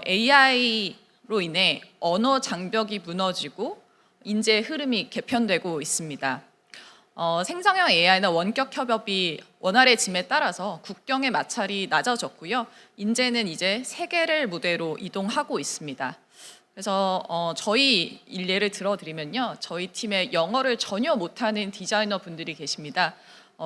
AI로 인해 언어 장벽이 무너지고 인재 흐름이 개편되고 있습니다. 생성형 AI나 원격 협업이 원활해짐에 따라서 국경의 마찰이 낮아졌고요. 인재는 이제 세계를 무대로 이동하고 있습니다. 그래서 저희 예를 들어드리면요, 저희 팀에 영어를 전혀 못하는 디자이너 분들이 계십니다.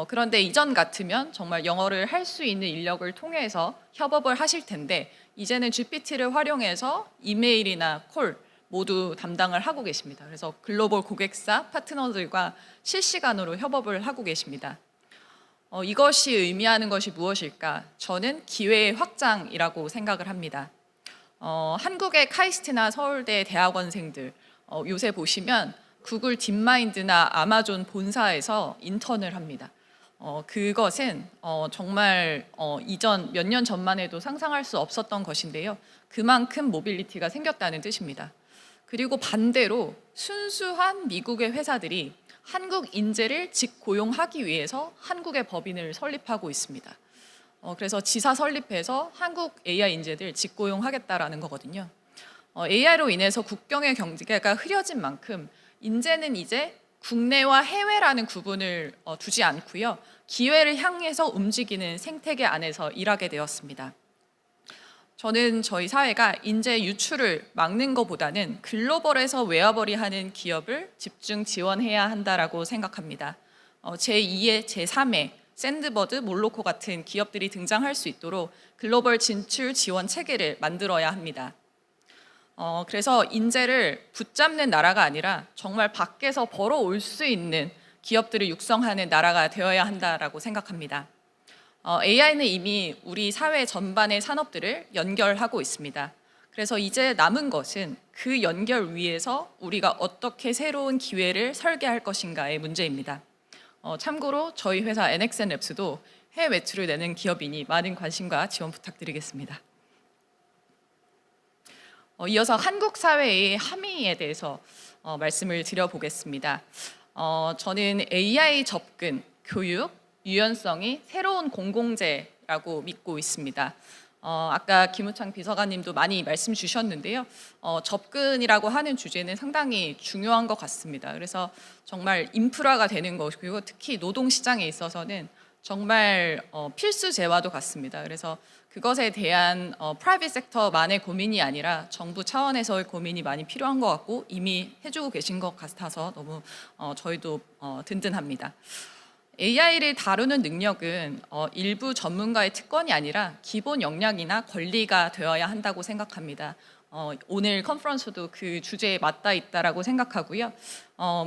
그런데 이전 같으면 정말 영어를 할 수 있는 인력을 통해서 협업을 하실 텐데 이제는 GPT를 활용해서 이메일이나 콜 모두 담당을 하고 계십니다. 그래서 글로벌 고객사 파트너들과 실시간으로 협업을 하고 계십니다. 이것이 의미하는 것이 무엇일까? 저는 기회의 확장이라고 생각을 합니다. 한국의 카이스트나 서울대 대학원생들 요새 보시면 구글 딥마인드나 아마존 본사에서 인턴을 합니다. 그것은 정말 이전 몇 년 전만 해도 상상할 수 없었던 것인데요. 그만큼 모빌리티가 생겼다는 뜻입니다. 그리고 반대로 순수한 미국의 회사들이 한국 인재를 직고용하기 위해서 한국의 법인을 설립하고 있습니다. 그래서 지사 설립해서 한국 AI 인재들 직고용하겠다라는 거거든요. AI로 인해서 국경의 경계가 흐려진 만큼 인재는 이제 국내와 해외라는 구분을 두지 않고요. 기회를 향해서 움직이는 생태계 안에서 일하게 되었습니다. 저는 저희 사회가 인재 유출을 막는 것보다는 글로벌에서 웨어버리 하는 기업을 집중 지원해야 한다라고 생각합니다. 제2의, 제3의 샌드버드, 몰로코 같은 기업들이 등장할 수 있도록 글로벌 진출 지원 체계를 만들어야 합니다. 그래서 인재를 붙잡는 나라가 아니라 정말 밖에서 벌어올 수 있는 기업들을 육성하는 나라가 되어야 한다라고 생각합니다. AI는 이미 우리 사회 전반의 산업들을 연결하고 있습니다. 그래서 이제 남은 것은 그 연결 위에서 우리가 어떻게 새로운 기회를 설계할 것인가의 문제입니다. 참고로 저희 회사 NXNLabs도 해외 매출을 내는 기업이니 많은 관심과 지원 부탁드리겠습니다. 이어서 한국 사회의 함의에 대해서 말씀을 드려보겠습니다. 저는 AI 접근, 교육, 유연성이 새로운 공공재라고 믿고 있습니다. 아까 김우창 비서관님도 많이 말씀 주셨는데요. 접근이라고 하는 주제는 상당히 중요한 것 같습니다. 그래서 정말 인프라가 되는 것이고 특히 노동시장에 있어서는 정말 필수재와도 같습니다. 그래서 그것에 대한 프라이빗 섹터만의 고민이 아니라 정부 차원에서의 고민이 많이 필요한 것 같고 이미 해주고 계신 것 같아서 너무 저희도 든든합니다. AI를 다루는 능력은 일부 전문가의 특권이 아니라 기본 역량이나 권리가 되어야 한다고 생각합니다. 오늘 컨퍼런스도 그 주제에 맞닿아 있다라고 생각하고요.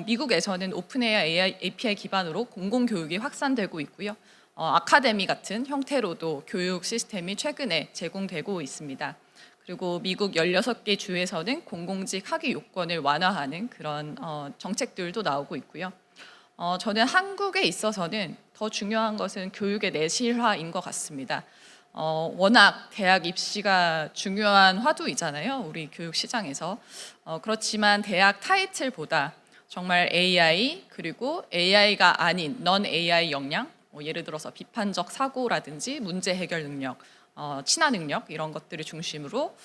미국에서는 오픈 AI API 기반으로 공공교육이 확산되고 있고요. 아카데미 같은 형태로도 교육 시스템이 최근에 제공되고 있습니다. 그리고 미국 16개 주에서는 공공직 학위 요건을 완화하는 그런 정책들도 나오고 있고요. 저는 한국에 있어서는 더 중요한 것은 교육의 내실화인 것 같습니다. 워낙 대학 입시가 중요한 화두이잖아요. 우리 교육 시장에서. 그렇지만 대학 타이틀보다 정말 AI 그리고 AI가 아닌 넌 AI 역량, 예를 들어서 비판적 사고라든지 문제 해결 능력, 친화 능력 이런 것들을 중심으로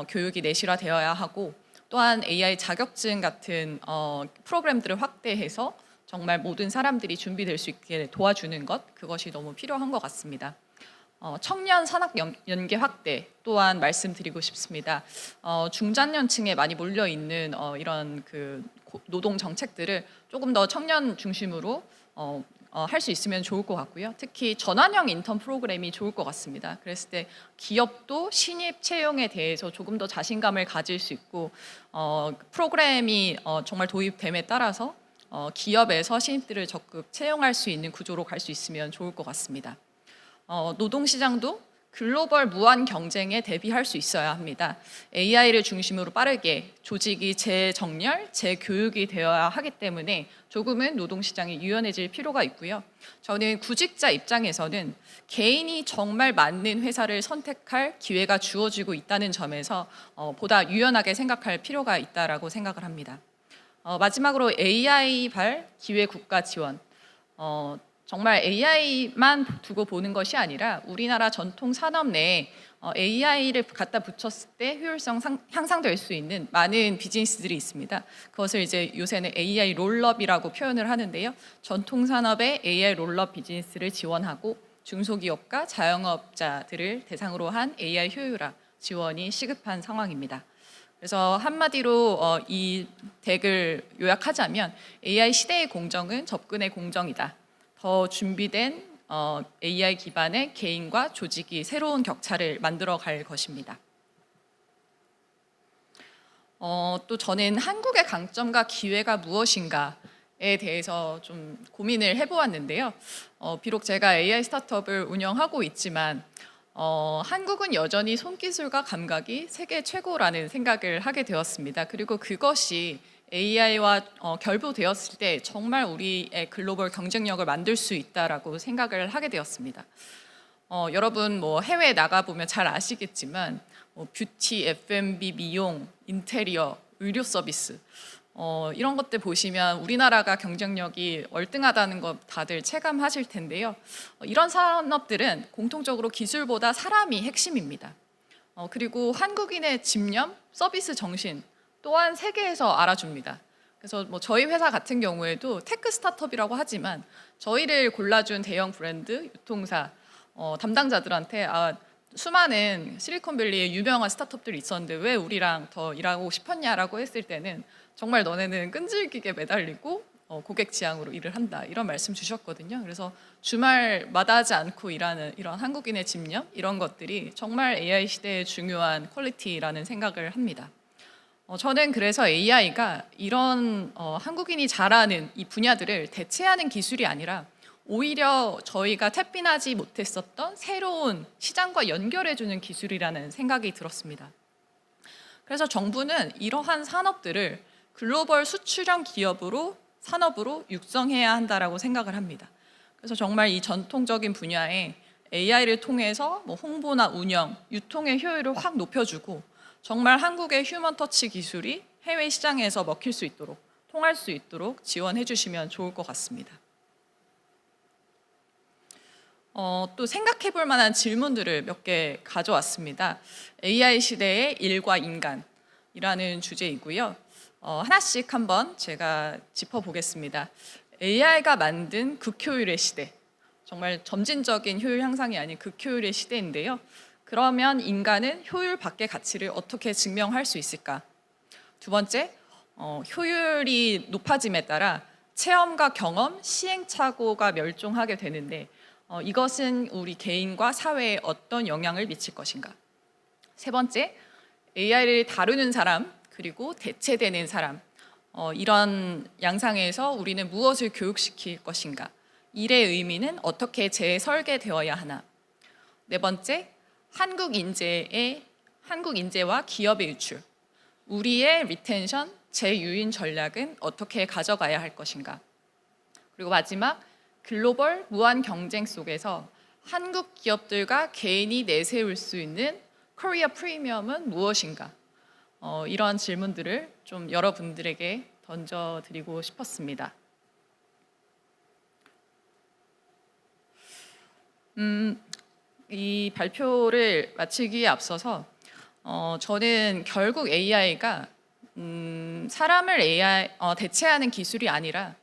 교육이 내실화되어야 하고 또한 AI 자격증 같은 프로그램들을 확대해서 정말 모든 사람들이 준비될 수 있게 도와주는 것 그것이 너무 필요한 것 같습니다. 청년 산학 연계 확대 또한 말씀드리고 싶습니다. 중장년층에 많이 몰려 있는 이런 그 노동 정책들을 조금 더 청년 중심으로 할 수 있으면 좋을 것 같고요. 특히 전환형 인턴 프로그램이 좋을 것 같습니다. 그랬을 때 기업도 신입 채용에 대해서 조금 더 자신감을 가질 수 있고 프로그램이 정말 도입됨에 따라서 기업에서 신입들을 적극 채용할 수 있는 구조로 갈 수 있으면 좋을 것 같습니다. 노동시장도 글로벌 무한 경쟁에 대비할 수 있어야 합니다. AI를 중심으로 빠르게 조직이 재정렬, 재교육이 되어야 하기 때문에 조금은 노동시장이 유연해질 필요가 있고요. 저는 구직자 입장에서는 개인이 정말 맞는 회사를 선택할 기회가 주어지고 있다는 점에서 보다 유연하게 생각할 필요가 있다라고 생각을 합니다. 마지막으로 AI발 기회 국가 지원. 정말 AI만 두고 보는 것이 아니라 우리나라 전통 산업 내에 AI를 갖다 붙였을 때 효율성 향상될 수 있는 많은 비즈니스들이 있습니다. 그것을 이제 요새는 AI 롤업이라고 표현을 하는데요. 전통 산업의 AI 롤업 비즈니스를 지원하고 중소기업과 자영업자들을 대상으로 한 AI 효율화 지원이 시급한 상황입니다. 그래서 한마디로 이 덱을 요약하자면 AI 시대의 공정은 접근의 공정이다. 더 준비된 AI 기반의 개인과 조직이 새로운 격차를 만들어 갈 것입니다. 또 저는 한국의 강점과 기회가 무엇인가에 대해서 좀 고민을 해보았는데요. 비록 제가 AI 스타트업을 운영하고 있지만 한국은 여전히 손기술과 감각이 세계 최고라는 생각을 하게 되었습니다. 그리고 그것이 AI와 결부되었을 때 정말 우리의 글로벌 경쟁력을 만들 수 있다라고 생각을 하게 되었습니다. 여러분 뭐 해외에 나가 보면 잘 아시겠지만 뷰티, F&B, 미용, 인테리어, 의료 서비스 이런 것들 보시면 우리나라가 경쟁력이 월등하다는 것 다들 체감하실 텐데요. 이런 산업들은 공통적으로 기술보다 사람이 핵심입니다. 그리고 한국인의 집념, 서비스 정신 또한 세계에서 알아줍니다. 그래서 뭐 저희 회사 같은 경우에도 테크 스타트업이라고 하지만 저희를 골라준 대형 브랜드, 유통사 담당자들한테 수많은 실리콘밸리의 유명한 스타트업들이 있었는데 왜 우리랑 더 일하고 싶었냐라고 했을 때는 정말 너네는 끈질기게 매달리고 고객 지향으로 일을 한다 이런 말씀 주셨거든요. 그래서 주말 마다하지 않고 일하는 이런 한국인의 집념 이런 것들이 정말 AI 시대의 중요한 퀄리티라는 생각을 합니다. 저는 그래서 AI가 이런 한국인이 잘하는 이 분야들을 대체하는 기술이 아니라 오히려 저희가 태빈하지 못했었던 새로운 시장과 연결해주는 기술이라는 생각이 들었습니다. 그래서 정부는 이러한 산업들을 글로벌 수출형 기업으로 산업으로 육성해야 한다라고 생각을 합니다. 그래서 정말 이 전통적인 분야에 AI를 통해서 뭐 홍보나 운영, 유통의 효율을 확 높여주고 정말 한국의 휴먼 터치 기술이 해외 시장에서 먹힐 수 있도록 통할 수 있도록 지원해 주시면 좋을 것 같습니다. 또 생각해 볼 만한 질문들을 몇 개 가져왔습니다. AI 시대의 일과 인간이라는 주제이고요. 하나씩 한번 제가 짚어보겠습니다. AI가 만든 극효율의 시대, 정말 점진적인 효율 향상이 아닌 극효율의 시대인데요. 그러면 인간은 효율 밖의 가치를 어떻게 증명할 수 있을까? 두 번째, 효율이 높아짐에 따라 체험과 경험, 시행착오가 멸종하게 되는데 이것은 우리 개인과 사회에 어떤 영향을 미칠 것인가? 세 번째, AI를 다루는 사람 그리고 대체되는 사람 이런 양상에서 우리는 무엇을 교육시킬 것인가? 일의 의미는 어떻게 재설계되어야 하나? 네 번째, 한국 인재와 기업의 유출 우리의 리텐션, 재유인 전략은 어떻게 가져가야 할 것인가? 그리고 마지막, 글로벌 무한 경쟁 속에서 한국 기업들과 개인이 내세울 수 있는 코리아 프리미엄은 무엇인가? 이런 질문들을 좀 여러분들에게 던져드리고 싶었습니다. 이 발표를 마치기에 앞서서 저는 결국 AI가 사람을 대체하는 기술이 아니라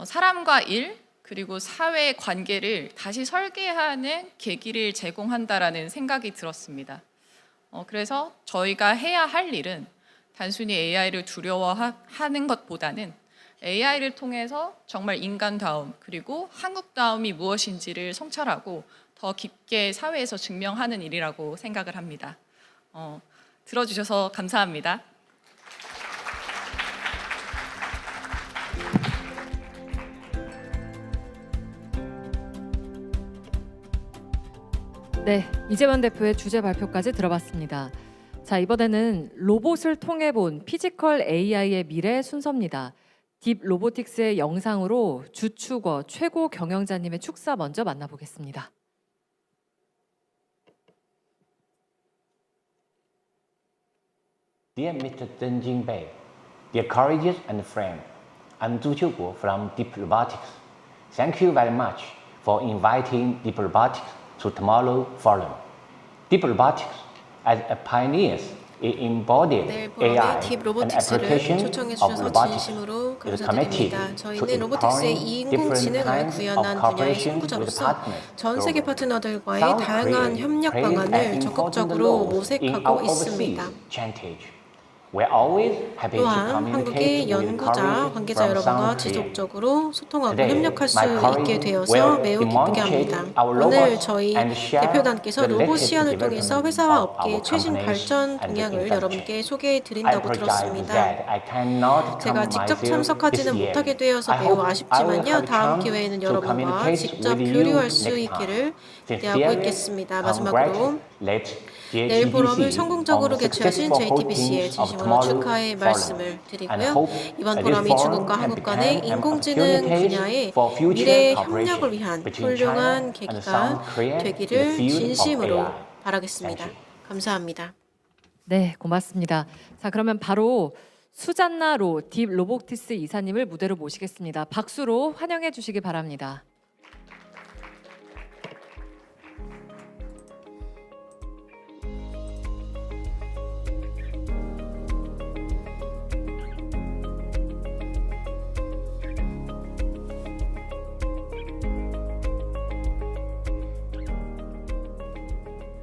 사람과 일 그리고 사회의 관계를 다시 설계하는 계기를 제공한다라는 생각이 들었습니다. 그래서 저희가 해야 할 일은 단순히 AI를 두려워하는 것보다는 AI를 통해서 정말 인간다움 그리고 한국다움이 무엇인지를 성찰하고 더 깊게 사회에서 증명하는 일이라고 생각을 합니다. 들어주셔서 감사합니다. 네, 이재원 대표의 주제 발표까지 들어봤습니다. 자, 이번에는 로봇을 통해 본 피지컬 AI의 미래 순서입니다. 딥 로보틱스의 영상으로 주축어 최고 경영자님의 축사 먼저 만나보겠습니다. Dear Mr. Deng Jinbei, dear colleagues and friends, I'm Du Qiuguo from Deep Robotics. Thank you very much for inviting Deep Robotics to Tomorrow Forum. Deep Robotics, as a pioneers in embodied AI 딥 and 로보틱스를 application 초청해 of 주셔서 robotics, 진심으로 is committed 감사드립니다. to 저희는 로보틱스의 empowering 인공지능을 different kinds 구현한 of 분야의 cooperation with 선구자로서 partners 전 세계 globally. 파트너들과의 South 다양한 Korea 협력 plays an 방안을 important 적극적으로 role in 모색하고 our 있습니다. overseas chantage. We're always happy to 또한 communicate 한국의 with 연구자, colleagues 관계자 from 여러분과 South Korea. 지속적으로 소통하고 Today, 협력할 수 my 있게 colleagues 되어서 will 매우 기쁘게 demonstrate 합니다. our 오늘 robots 저희 and share 대표단께서 the 로봇 latest 시연을 통해서 development 회사와 of 업계의 our 최신 companies 발전 and 동향을 industry. 여러분께 소개해 I 드린다고 apologize 들었습니다. that I cannot 제가 come 직접 myself this 참석하지는 year. 못하게 되어서 I 매우 hope I will 아쉽지만요. have 다음 chance 기회에는 to 여러분과 communicate 직접 with you 교류할 수 next 있기를 time. 기대하고 있겠습니다. 마지막으로 내일 포럼을 성공적으로 개최하신 JTBC에 진심으로 축하의 말씀을 드리고요. 이번 포럼이 중국과 한국 간의 인공지능 분야의 미래 협력을 위한 훌륭한 계기가 되기를 진심으로 바라겠습니다. 감사합니다. 네, 고맙습니다. 자, 그러면 바로 수잔나 로 딥 로보틱스 이사님을 무대로 모시겠습니다. 박수로 환영해 주시기 바랍니다.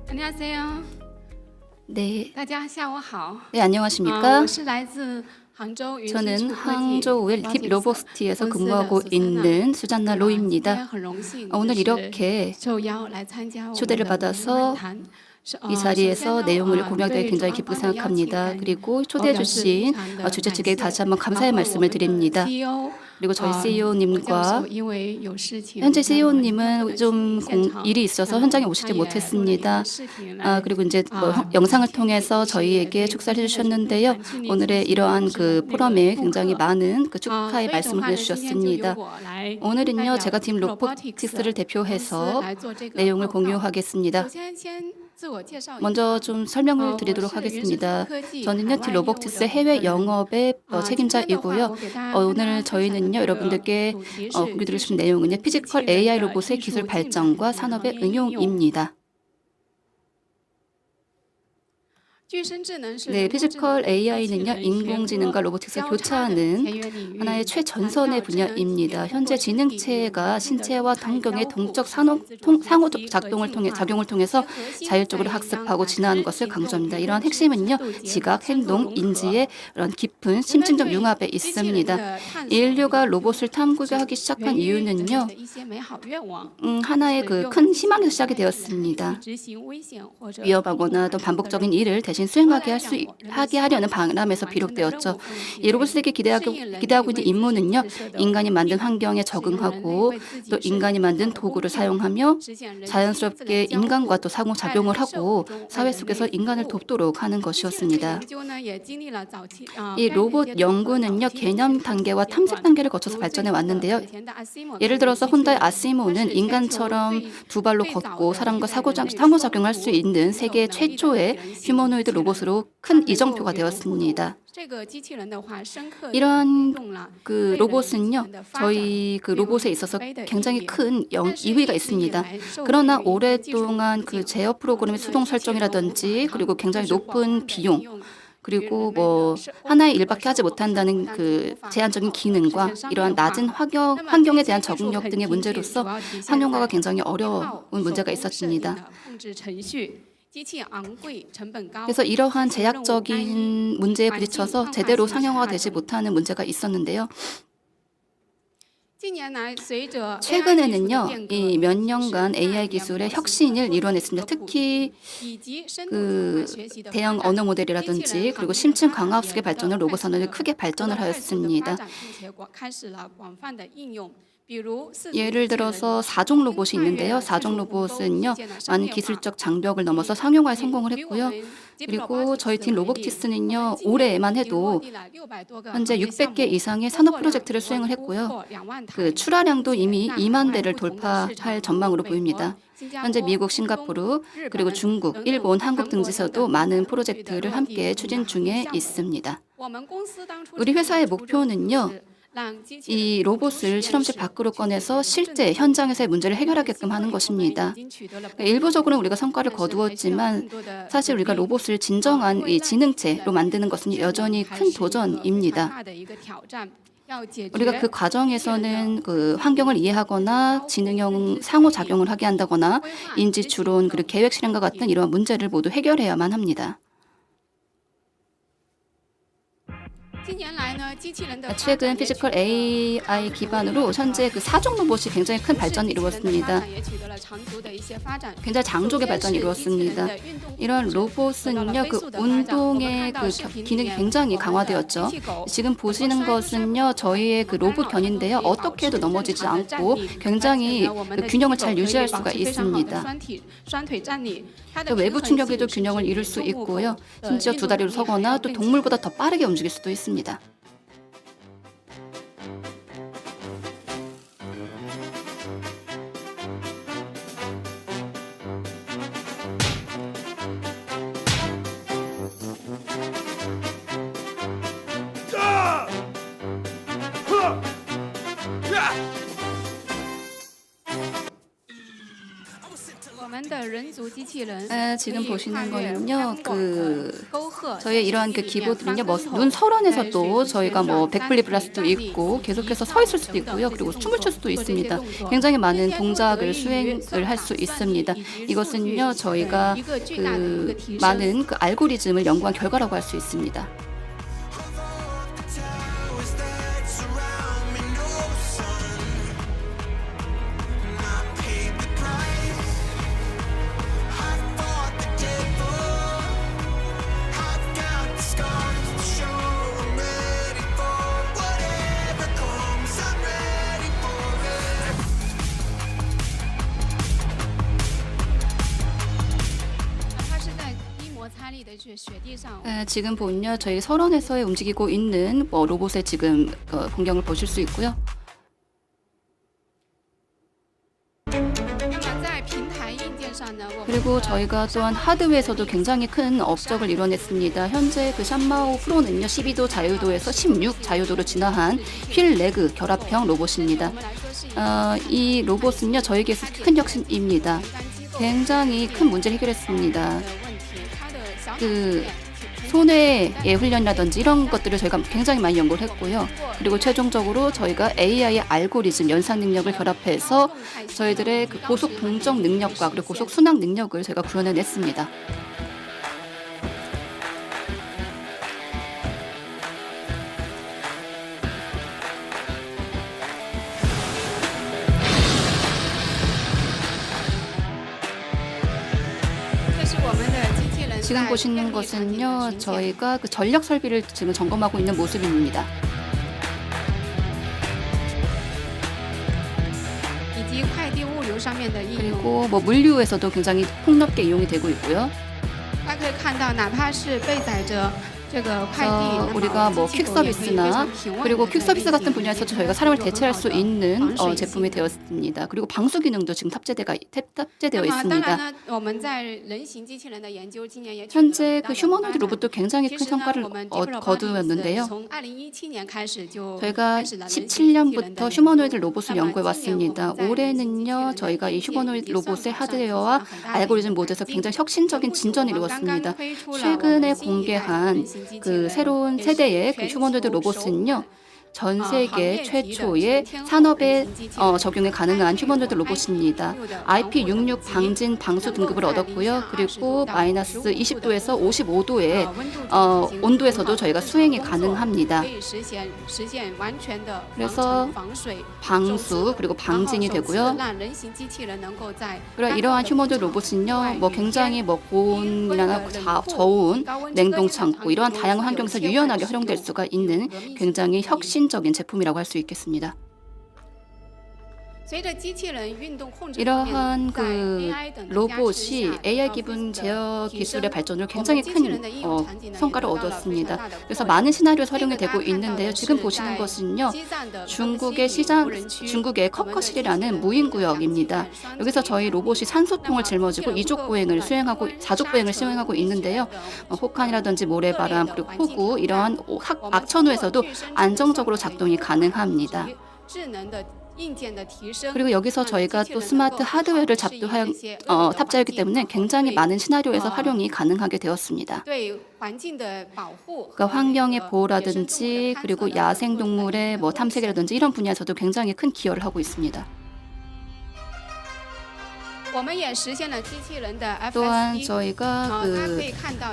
안녕하세요. 네, 大家下午好。 네 안녕하십니까? 我是来自 저는 항저우의 딥 로보스티에서 근무하고 있는 수잔나 로입니다. 오늘 이렇게 초대를 받아서 이 자리에서 내용을 공유하게 굉장히 기쁘게 생각합니다. 그리고 초대해 주신 주최 측에 다시 한번 감사의 말씀을 드립니다. 그리고 저희 CEO님과 현재 CEO님은 좀 일이 있어서 현장에 오시지 못했습니다. 그리고 이제 영상을 통해서 저희에게 축사를 해주셨는데요. 오늘의 이러한 그 포럼에 굉장히 많은 그 축하의 말씀을 보내주셨습니다. 오늘은요, 제가 딥 로보틱스를 대표해서 내용을 공유하겠습니다. 먼저 좀 설명을 드리도록 하겠습니다. 저는요, 딥 로보틱스 해외 영업의 책임자이고요. 오늘 저희는요, 여러분들께 공유드리고 싶은 내용은요, 피지컬 AI 로봇의 기술 발전과 산업의 응용입니다. 네, 피지컬 AI는요, 인공지능과 로보틱스를 교차하는 하나의 최전선의 분야입니다. 현재 지능체가 신체와 환경의 동적 상호 작용을 통해서 자율적으로 학습하고 진화하는 것을 강조합니다. 이러한 핵심은요, 지각, 행동, 인지의 그런 깊은 심층적 융합에 있습니다. 인류가 로봇을 탐구하기 시작한 이유는요, 하나의 그 큰 희망에서 시작이 되었습니다. 위험하거나 또 반복적인 일을 대신 수행하게 하려는 바람에서 비롯되었죠. 이 로봇에게 기대하고 있는 임무는요, 인간이 만든 환경에 적응하고 또 인간이 만든 도구를 사용하며 자연스럽게 인간과 또 상호작용을 하고 사회 속에서 인간을 돕도록 하는 것이었습니다. 이 로봇 연구는요, 개념 단계와 탐색 단계를 거쳐서 발전해 왔는데요. 예를 들어서 혼다의 아시모는 인간처럼 두 발로 걷고 사람과 상호작용할 수 있는 세계 최초의 휴머노이드 로봇으로 큰 이정표가 되었습니다. 이러한 그 로봇은요, 저희 그 로봇에 있어서 굉장히 큰 이의가 있습니다. 그러나 오랫동안 그 제어 프로그램의 수동 설정이라든지 그리고 굉장히 높은 비용 그리고 뭐 하나의 일밖에 하지 못한다는 그 제한적인 기능과 이러한 낮은 환경에 대한 적응력 등의 문제로서 상용화가 굉장히 어려운 문제가 있었습니다. 그래서 이러한 제약적인 문제에 부딪혀서 제대로 상용화가 되지 못하는 문제가 있었는데요. 최근에는요, 이 몇 년간 AI 기술의 혁신을 이뤄냈습니다. 특히 그 대형 언어 모델이라든지 그리고 심층 광학학습의 발전을 로봇 산업이 크게 발전을 하였습니다. 예를 들어서 4종 로봇이 있는데요. 4종 로봇은요, 많은 기술적 장벽을 넘어서 상용화에 성공을 했고요. 그리고 저희 팀 로보틱스는요, 올해만 해도 현재 600개 이상의 산업 프로젝트를 수행을 했고요. 그 출하량도 이미 2만 대를 돌파할 전망으로 보입니다. 현재 미국, 싱가포르, 그리고 중국, 일본, 한국 등지에서도 많은 프로젝트를 함께 추진 중에 있습니다. 우리 회사의 목표는요, 이 로봇을 실험실 밖으로 꺼내서 실제 현장에서의 문제를 해결하게끔 하는 것입니다. 일부적으로는 우리가 성과를 거두었지만 사실 우리가 로봇을 진정한 이 지능체로 만드는 것은 여전히 큰 도전입니다. 우리가 그 과정에서는 그 환경을 이해하거나 지능형 상호작용을 하게 한다거나 인지 추론 그리고 계획 실행과 같은 이러한 문제를 모두 해결해야만 합니다. 최근 피지컬 AI 기반으로 현재 그 사종 로봇이 굉장히 큰 발전을 이루었습니다. 굉장히 장족의 발전을 이루었습니다. 이런 로봇은요, 그 운동의 그 기능이 굉장히 강화되었죠. 지금 보시는 것은요, 저희의 그 로봇 견인데요, 어떻게 해도 넘어지지 않고 굉장히 그 균형을 잘 유지할 수가 있습니다. 또 외부 충격에도 균형을 이룰 수 있고요. 심지어 두 다리로 서거나 또 동물보다 더 빠르게 움직일 수도 있습니다. 지금 보시는 거는요, 그 저희의 이러한 그 기보들은요, 뭐 눈 설원에서도 저희가 뭐 백플립을 할 수도 있고 계속해서 서 있을 수도 있고요, 그리고 춤을 출 수도 있습니다. 굉장히 많은 동작을 수행을 할 수 있습니다. 이것은요, 저희가 그 많은 그 알고리즘을 연구한 결과라고 할 수 있습니다. 지금 보면요, 저희 설원에서 움직이고 있는 뭐 로봇의 지금 풍경을 보실 수 있고요. 그리고 저희가 또한 하드웨어에서도 굉장히 큰 업적을 이뤄냈습니다. 현재 그 샴마오 프로는요, 12도 자유도에서 16 자유도로 진화한 휠 레그 결합형 로봇입니다. 이 로봇은요, 저에게서 큰 혁신입니다. 굉장히 큰 문제를 해결했습니다. 그 손해의 훈련이라든지 이런 것들을 저희가 굉장히 많이 연구를 했고요. 그리고 최종적으로 저희가 AI의 알고리즘 연산 능력을 결합해서 저희들의 그 고속 동정 능력과 그리고 고속 순항 능력을 저희가 구현해냈습니다. 지금 보시는 것은요, 저희가 그 전력 설비를 지금 점검하고 있는 모습입니다. 그리고 뭐 물류에서도 굉장히 폭넓게 이용이 되고 있고요. 우리가 뭐 퀵서비스나 그리고 퀵서비스 같은 분야에서 저희가 사람을 대체할 수 있는 제품이 되었습니다. 그리고 방수 기능도 지금 탑재되어 있습니다. 현재 그 휴머노이드 로봇도 굉장히 큰 성과를 거두었는데요. 저희가 17년부터 휴머노이드 로봇을 연구해 왔습니다. 올해는요, 저희가 이 휴머노이드 로봇의 하드웨어와 알고리즘 모두에서 굉장히 혁신적인 진전을 이루었습니다. 최근에 공개한 그 새로운 세대의 그 휴머노이드 로봇은요, 전 세계 최초의 산업에 적용이 가능한 휴머노이드 로봇입니다. IP66 방진 방수 등급을 얻었고요. 그리고 마이너스 20도에서 55도의 온도에서도 저희가 수행이 가능합니다. 그래서 방수 그리고 방진이 되고요. 그리고 이러한 휴머노이드 로봇은요, 뭐 굉장히 뭐 고온이나 저온, 냉동 창고 이러한 다양한 환경에서 유연하게 활용될 수가 있는 굉장히 혁신적인 제품이라고 할 수 있겠습니다. 이러한 그 로봇이 AI 기분 제어 기술의 발전으로 굉장히 큰 성과를 얻었습니다. 그래서 많은 시나리오에서 활용이 되고 있는데요. 지금 보시는 것은요, 중국의 커커실이라는 무인구역입니다. 여기서 저희 로봇이 산소통을 짊어지고 2족 보행을 수행하고 4족 보행을 수행하고 있는데요. 혹한이라든지 모래바람 그리고 폭우 이러한 악천후에서도 안정적으로 작동이 가능합니다. 그리고 여기서 저희가 또 스마트 하드웨어를 탑재하기 때문에 굉장히 많은 시나리오에서 활용이 가능하게 되었습니다. 그러니까 환경의 보호라든지 그리고 야생동물의 뭐 탐색이라든지 이런 분야에서도 굉장히 큰 기여를 하고 있습니다. 또한 저희가 그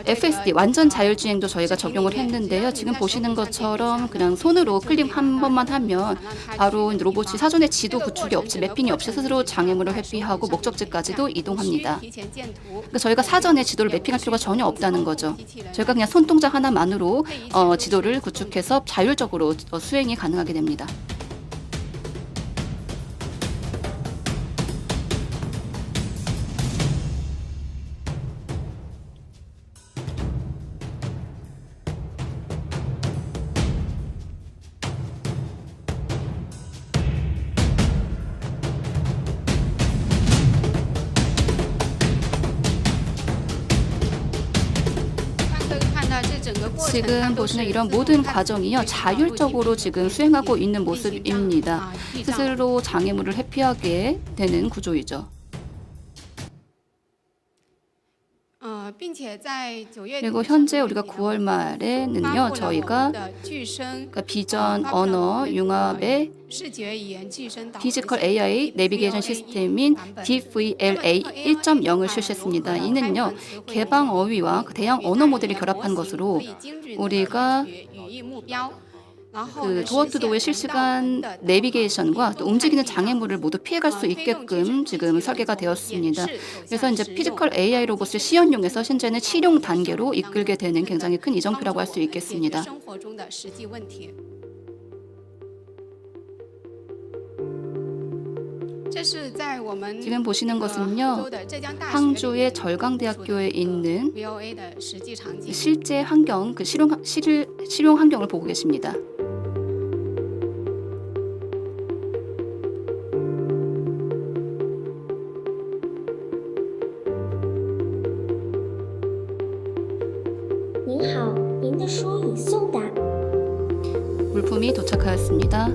FSD 완전 자율주행도 저희가 적용을 했는데요. 지금 보시는 것처럼 그냥 손으로 클릭 한 번만 하면 바로 로봇이 사전에 지도 구축이 없이 매핑이 없이 스스로 장애물을 회피하고 목적지까지도 이동합니다. 그러니까 저희가 사전에 지도를 매핑할 필요가 전혀 없다는 거죠. 저희가 그냥 손동작 하나만으로 지도를 구축해서 자율적으로 수행이 가능하게 됩니다. 지금 보시는 이런 모든 과정이요, 자율적으로 지금 수행하고 있는 모습입니다. 스스로 장애물을 회피하게 되는 구조이죠. 그리고 현재 우리가 9월 말에는요, 저희가 그러니까 비전 언어 융합의 피지컬 AI 내비게이션 시스템인 DVLA 1.0을 실시했습니다. 이는요, 개방 어휘와 대형 언어 모델을 결합한 것으로 우리가 그 도어투도어의 실시간 내비게이션과 또 움직이는 장애물을 모두 피해갈 수 있게끔 지금 설계가 되었습니다. 그래서 이제 피지컬 AI 로봇을 시연용에서 현재는 실용 단계로 이끌게 되는 굉장히 큰 이정표라고 할 수 있겠습니다. 지금 보시는 것은요, 항주의 절강대학교에 있는 실제 환경, 그 실용 환경을 보고 계십니다. 물품이 도착하였습니다.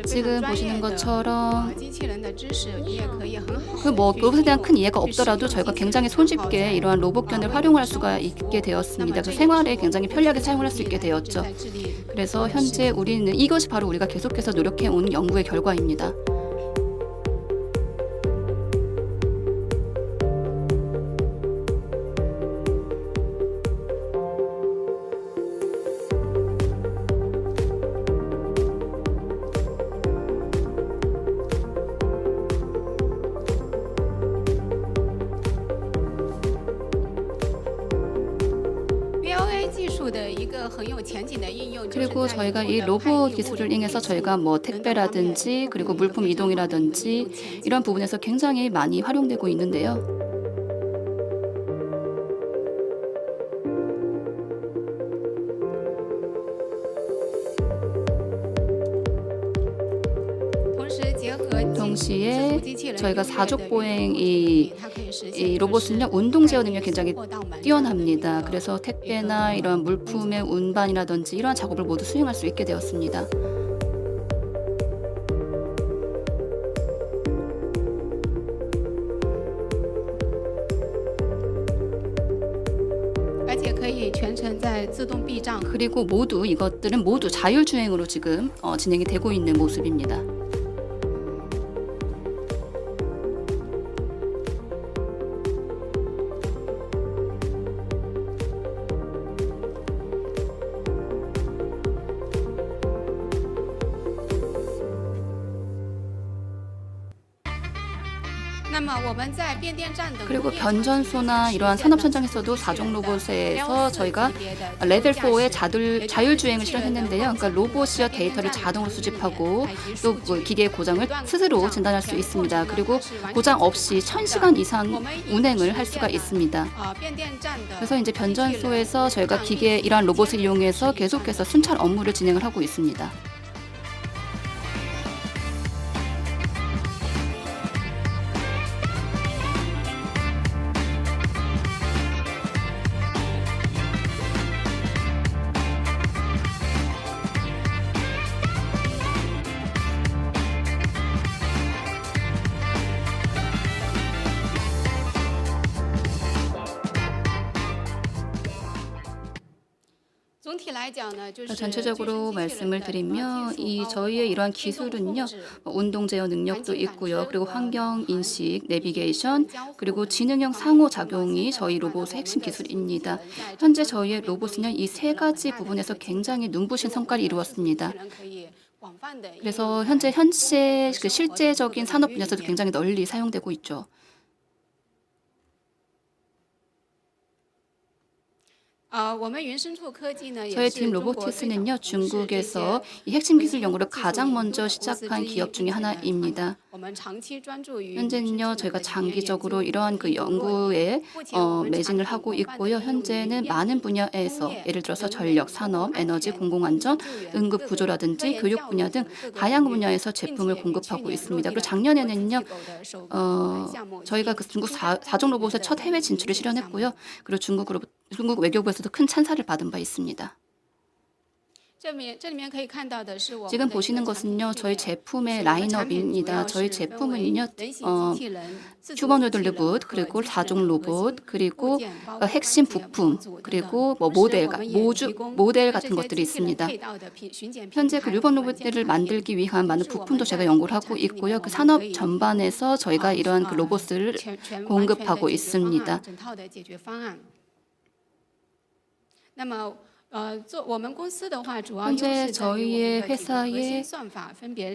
지금 보시는 것처럼 로봇에 대한 큰 이해가 없더라도 저희가 굉장히 손쉽게 이러한 로봇견을 활용할 수가 있게 되었습니다. 그 생활에 굉장히 편리하게 사용할 수 있게 되었죠. 그래서 현재 우리는 이것이 바로 우리가 계속해서 노력해온 연구의 결과입니다. 그리고 저희가 이 로봇 기술을 이용해서 저희가 뭐 택배라든지 그리고 물품 이동이라든지 이런 부분에서 굉장히 많이 활용되고 있는데요. 동시에 저희가 사족 보행 이 로봇은요, 운동 제어 능력이 굉장히 뛰어납니다. 그래서 택배나 이런 물품의 운반이라든지 이러한 작업을 모두 수행할 수 있게 되었습니다. 그리고 이것들은 모두 자율주행으로 지금 진행이 되고 있는 모습입니다. 그리고 변전소나 이러한 산업 현장에서도 4종 로봇에서 저희가 레벨 4의 자율주행을 실현했는데요. 그러니까 로봇이요, 데이터를 자동으로 수집하고 또 기계의 고장을 스스로 진단할 수 있습니다. 그리고 고장 없이 1000시간 이상 운행을 할 수가 있습니다. 그래서 이제 변전소에서 저희가 이러한 로봇을 이용해서 계속해서 순찰 업무를 진행을 하고 있습니다. 전체적으로 말씀을 드리면 이 저희의 이러한 기술은요, 운동 제어 능력도 있고요, 그리고 환경 인식, 내비게이션, 그리고 지능형 상호작용이 저희 로봇의 핵심 기술입니다. 현재 저희의 로봇은요, 이 세 가지 부분에서 굉장히 눈부신 성과를 이루었습니다. 그래서 현재 그 실제적인 산업 분야에서도 굉장히 널리 사용되고 있죠. 저희 팀 로보틱스는요, 중국에서 이 핵심 기술 연구를 가장 먼저 시작한 기업 중에 하나입니다. 현재는요, 저희가 장기적으로 이러한 그 연구에 매진을 하고 있고요. 현재는 많은 분야에서 예를 들어서 전력, 산업, 에너지, 공공안전, 응급 구조라든지 교육 분야 등 다양한 분야에서 제품을 공급하고 있습니다. 그리고 작년에는요, 저희가 그 중국 4종 로봇의 첫 해외 진출을 실현했고요. 그리고 중국 외교부에서도 큰 찬사를 받은 바 있습니다. 지금 보시는 것은요, 저희 제품의 라인업입니다. 저희 제품은요, 휴머노이드 로봇, 그리고 4종 로봇, 그리고 핵심 부품, 그리고 뭐 모델 같은 것들이 있습니다. 현재 그 일본 로봇들을 만들기 위한 많은 부품도 제가 연구를 하고 있고요. 그 산업 전반에서 저희가 이러한 그 로봇을 공급하고 있습니다. 현재 저희의 회사의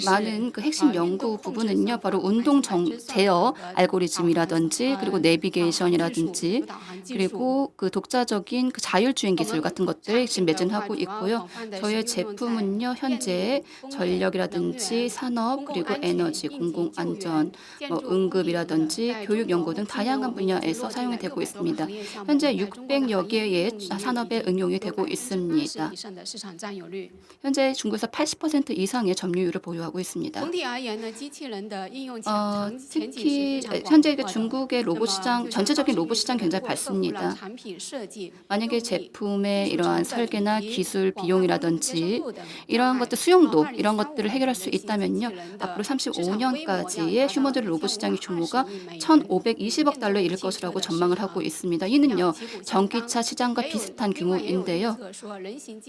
많은 그 핵심 연구 부분은요, 바로 운동 제어 알고리즘이라든지, 그리고 내비게이션이라든지, 그리고 그 독자적인 그 자율주행 기술 같은 것들 지금 매진하고 있고요. 저희의 제품은요, 현재 전력이라든지 산업, 그리고 에너지, 공공안전, 응급이라든지 교육 연구 등 다양한 분야에서 사용이 되고 있습니다. 현재 600여 개의 산업에 응용이 되고 있습니다. 현재 중국에서 80% 이상의 점유율을 보유하고 있습니다. 특히 현재 중국의 로봇 시장, 전체적인 로봇 시장 굉장히 밝습니다. 만약에 제품의 이러한 설계나 기술 비용이라든지 이러한 것들 수용도 이런 것들을 해결할 수 있다면요, 앞으로 35년까지의 휴머노이드 로봇 시장의 규모가 1,520억 달러에 이를 것이라고 전망을 하고 있습니다. 이는요, 전기차 시장과 비슷한 규모인데요.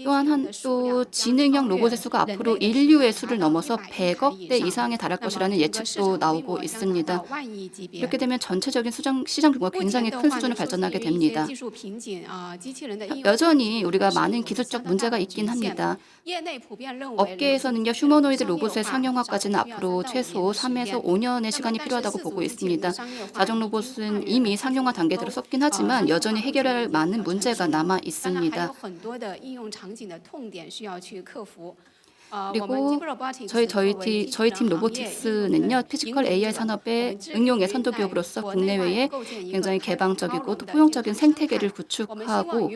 또한 또 지능형 로봇의 수가 앞으로 인류의 수를 넘어서 100억 대 이상에 달할 것이라는 예측도 나오고 있습니다. 이렇게 되면 전체적인 시장 규모가 굉장히 큰 수준으로 발전하게 됩니다. 여전히 우리가 많은 기술적 문제가 있긴 합니다. 업계에서는요, 휴머노이드 로봇의 상용화까지는 앞으로 최소 3에서 5년의 시간이 필요하다고 보고 있습니다. 4종 로봇은 이미 상용화 단계에 들어섰긴 하지만 여전히 해결할 많은 문제가 남아 있습니다. 그리고 저희 팀 로보틱스는요, 피지컬 AI 산업의 응용의 선도기업으로서 국내외에 굉장히 개방적이고 또 포용적인 생태계를 구축하고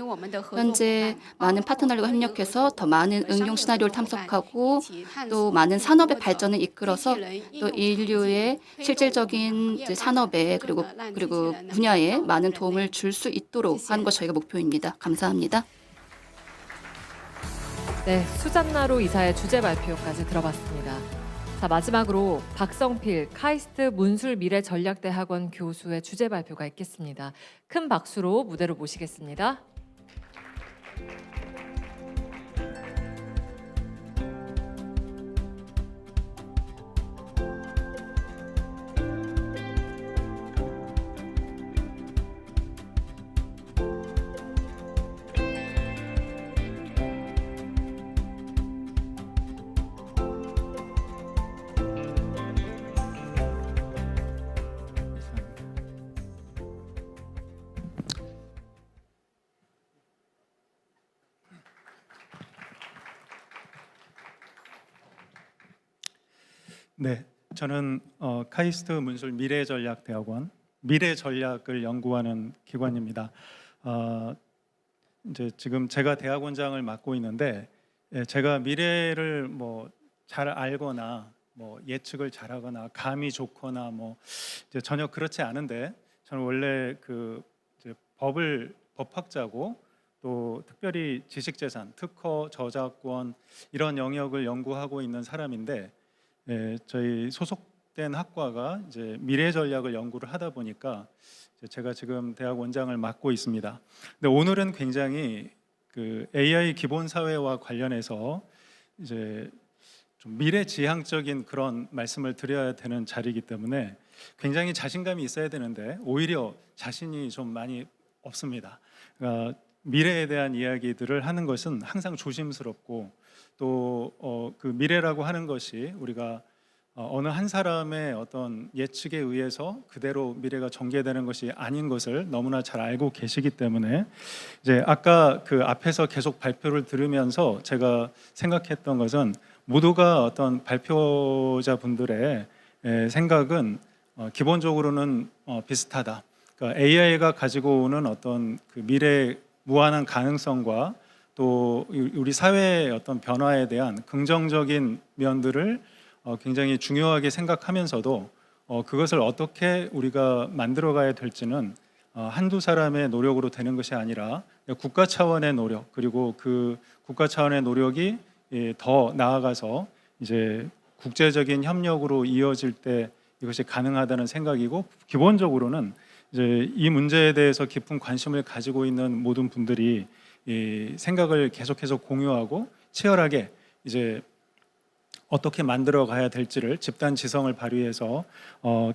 현재 많은 파트너들과 협력해서 더 많은 응용 시나리오를 탐색하고 또 많은 산업의 발전을 이끌어서 또 인류의 실질적인 산업에 그리고 분야에 많은 도움을 줄 수 있도록 하는 것이 저희가 목표입니다. 감사합니다. 네, 수잔나로 이사의 주제 발표까지 들어봤습니다. 자, 마지막으로 박성필 카이스트 문술 미래 전략대학원 교수의 주제 발표가 있겠습니다. 큰 박수로 무대로 모시겠습니다. 네, 저는 카이스트 문술 미래전략대학원 미래 전략을 연구하는 기관입니다. 이제 지금 제가 대학원장을 맡고 있는데, 제가 미래를 뭐 잘 알거나 뭐 예측을 잘하거나 감이 좋거나 뭐 이제 전혀 그렇지 않은데, 저는 원래 이제 법학자고 또 특별히 지식재산, 특허, 저작권 이런 영역을 연구하고 있는 사람인데, 저희 소속된 학과가 이제 미래 전략을 연구를 하다 보니까 제가 지금 대학 원장을 맡고 있습니다. 근데 오늘은 굉장히 그 AI 기본 사회와 관련해서 이제 좀 미래지향적인 그런 말씀을 드려야 되는 자리이기 때문에 굉장히 자신감이 있어야 되는데 오히려 자신이 좀 많이 없습니다. 그러니까 미래에 대한 이야기들을 하는 것은 항상 조심스럽고 또 그 미래라고 하는 것이 우리가 어느 한 사람의 어떤 예측에 의해서 그대로 미래가 전개되는 것이 아닌 것을 너무나 잘 알고 계시기 때문에 이제 아까 그 앞에서 계속 발표를 들으면서 제가 생각했던 것은 모두가 어떤 발표자분들의 생각은 기본적으로는 비슷하다. 그러니까 AI가 가지고 오는 어떤 그 미래의 무한한 가능성과 또 우리 사회의 어떤 변화에 대한 긍정적인 면들을 굉장히 중요하게 생각하면서도 그것을 어떻게 우리가 만들어가야 될지는 한두 사람의 노력으로 되는 것이 아니라 국가 차원의 노력, 그리고 그 국가 차원의 노력이 더 나아가서 이제 국제적인 협력으로 이어질 때 이것이 가능하다는 생각이고, 기본적으로는 이제 이 문제에 대해서 깊은 관심을 가지고 있는 모든 분들이 이 생각을 계속해서 공유하고 치열하게 이제 어떻게 만들어 가야 될지를 집단 지성을 발휘해서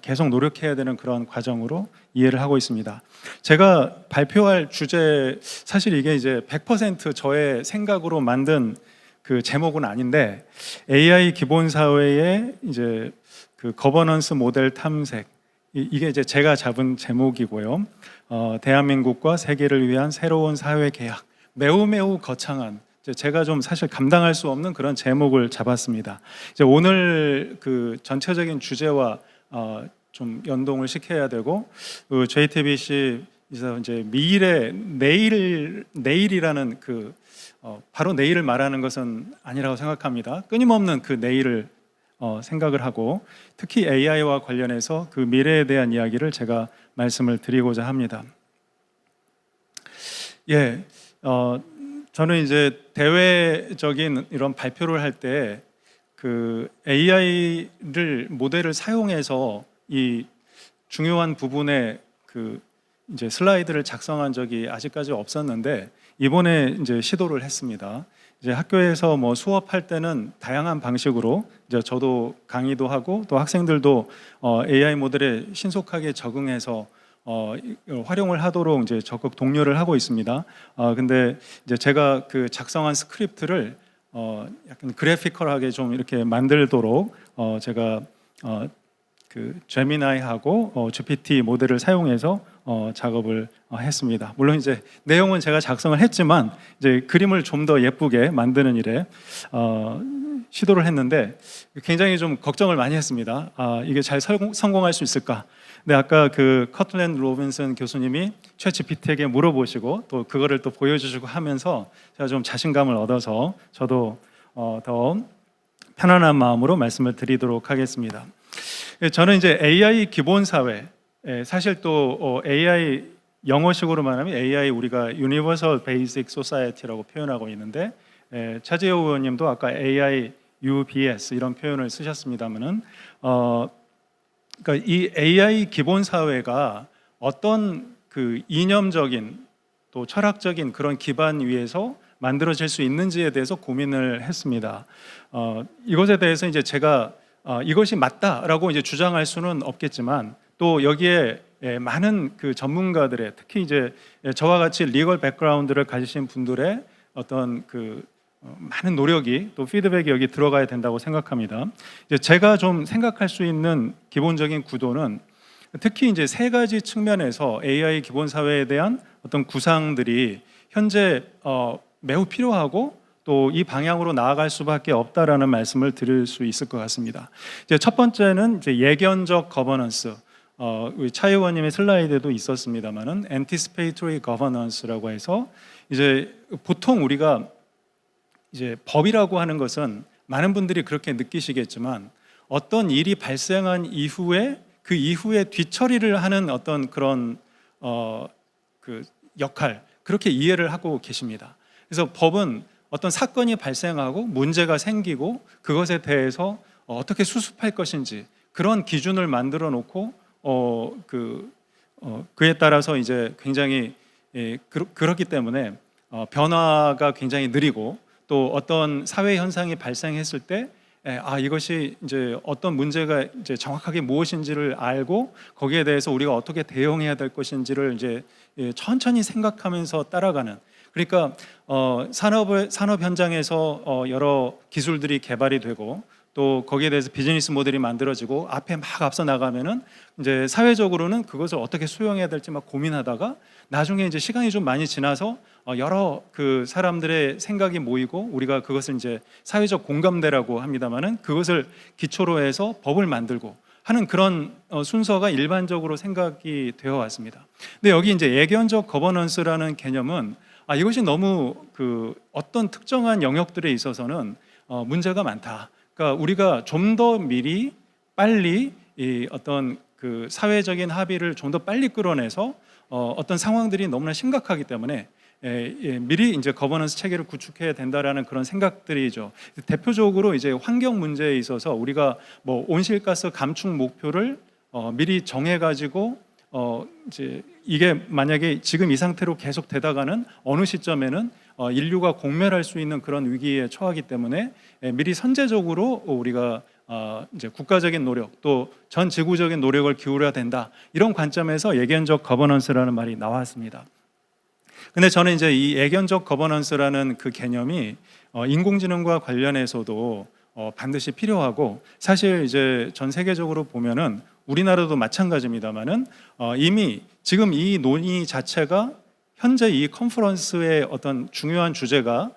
계속 노력해야 되는 그런 과정으로 이해를 하고 있습니다. 제가 발표할 주제, 사실 이게 이제 100% 저의 생각으로 만든 그 제목은 아닌데, AI 기본 사회의 이제 그 거버넌스 모델 탐색, 이게 이제 제가 잡은 제목이고요. 대한민국과 세계를 위한 새로운 사회 계약, 매우 거창한, 제가 좀 사실 감당할 수 없는 그런 제목을 잡았습니다. 이제 오늘 그 전체적인 주제와 좀 연동을 시켜야 되고, 그 JTBC에서 이제 미래, 내일이라는 그 바로 내일을 말하는 것은 아니라고 생각합니다. 끊임없는 그 내일을 생각을 하고, 특히 AI와 관련해서 그 미래에 대한 이야기를 제가 말씀을 드리고자 합니다. 예, 저는 이제 대외적인 이런 발표를 할 때 그 AI를 모델을 사용해서 이 중요한 부분에 그 이제 슬라이드를 작성한 적이 아직까지 없었는데, 이번에 이제 시도를 했습니다. 이제 학교에서 뭐 수업할 때는 다양한 방식으로 이제 저도 강의도 하고 또 학생들도 AI 모델에 신속하게 적응해서 활용을 하도록 이제 적극 독려를 하고 있습니다. 근데 이제 제가 그 작성한 스크립트를 약간 그래피컬하게 좀 이렇게 만들도록 제가 그 제미나이하고 GPT 모델을 사용해서 작업을 했습니다. 물론 이제 내용은 제가 작성을 했지만 이제 그림을 좀 더 예쁘게 만드는 일에 시도를 했는데 굉장히 좀 걱정을 많이 했습니다. 이게 잘 성공할 수 있을까? 근데 아까 그 커틀랜드 로빈슨 교수님이 챗GPT에게 물어보시고 또 그거를 또 보여주시고 하면서 제가 좀 자신감을 얻어서 저도 더 편안한 마음으로 말씀을 드리도록 하겠습니다. 저는 이제 AI 기본 사회, 사실 또 AI 영어식으로 말하면 AI 우리가 Universal Basic Society라고 표현하고 있는데, 차재호 의원님도 아까 AI UBS 이런 표현을 쓰셨습니다만은 그러니까 이 AI 기본 사회가 어떤 그 이념적인 또 철학적인 그런 기반 위에서 만들어질 수 있는지에 대해서 고민을 했습니다. 이것에 대해서 이제 제가 이것이 맞다라고 이제 주장할 수는 없겠지만, 또 여기에 많은 그 전문가들의, 특히 이제 저와 같이 리걸 백그라운드를 가지신 분들의 어떤 그 많은 노력이 또 피드백이 여기 들어가야 된다고 생각합니다. 이제 제가 좀 생각할 수 있는 기본적인 구도는 특히 이제 세 가지 측면에서 AI 기본 사회에 대한 어떤 구상들이 현재 매우 필요하고 또 이 방향으로 나아갈 수밖에 없다라는 말씀을 드릴 수 있을 것 같습니다. 이제 첫 번째는 이제 예견적 거버넌스. 우리 차 의원님의 슬라이드에도 있었습니다만은 anticipatory governance라고 해서 이제 보통 우리가 이제 법이라고 하는 것은 많은 분들이 그렇게 느끼시겠지만 어떤 일이 발생한 이후에 그 이후에 뒤처리를 하는 어떤 그런 그 역할, 그렇게 이해를 하고 계십니다. 그래서 법은 어떤 사건이 발생하고 문제가 생기고 그것에 대해서 어떻게 수습할 것인지 그런 기준을 만들어 놓고 그에 따라서 이제 굉장히 그렇기 때문에 변화가 굉장히 느리고 또 어떤 사회 현상이 발생했을 때 이것이 이제 어떤 문제가 이제 정확하게 무엇인지를 알고 거기에 대해서 우리가 어떻게 대응해야 될 것인지를 이제 천천히 생각하면서 따라가는, 그러니까 산업 현장에서 여러 기술들이 개발이 되고 또 거기에 대해서 비즈니스 모델이 만들어지고 앞에 막 앞서 나가면은 이제 사회적으로는 그것을 어떻게 수용해야 될지 막 고민하다가 나중에 이제 시간이 좀 많이 지나서 여러 그 사람들의 생각이 모이고 우리가 그것을 이제 사회적 공감대라고 합니다만은 그것을 기초로 해서 법을 만들고 하는 그런 순서가 일반적으로 생각이 되어 왔습니다. 근데 여기 이제 예견적 거버넌스라는 개념은 이것이 너무 그 어떤 특정한 영역들에 있어서는 문제가 많다. 그러니까 우리가 좀 더 미리 빨리 이 어떤 그 사회적인 합의를 좀 더 빨리 끌어내서 어떤 상황들이 너무나 심각하기 때문에 미리 이제 거버넌스 체계를 구축해야 된다라는 그런 생각들이죠. 대표적으로 이제 환경 문제에 있어서 우리가 뭐 온실가스 감축 목표를 미리 정해가지고 이제 이게 만약에 지금 이 상태로 계속 되다가는 어느 시점에는 인류가 공멸할 수 있는 그런 위기에 처하기 때문에 미리 선제적으로 우리가 이제 국가적인 노력 또 전 지구적인 노력을 기울여야 된다, 이런 관점에서 예견적 거버넌스라는 말이 나왔습니다. 근데 저는 이제 이 예견적 거버넌스라는 그 개념이 인공지능과 관련해서도 반드시 필요하고, 사실 이제 전 세계적으로 보면은 우리나라도 마찬가지입니다만은 이미 지금 이 논의 자체가 현재 이 컨퍼런스의 어떤 중요한 주제가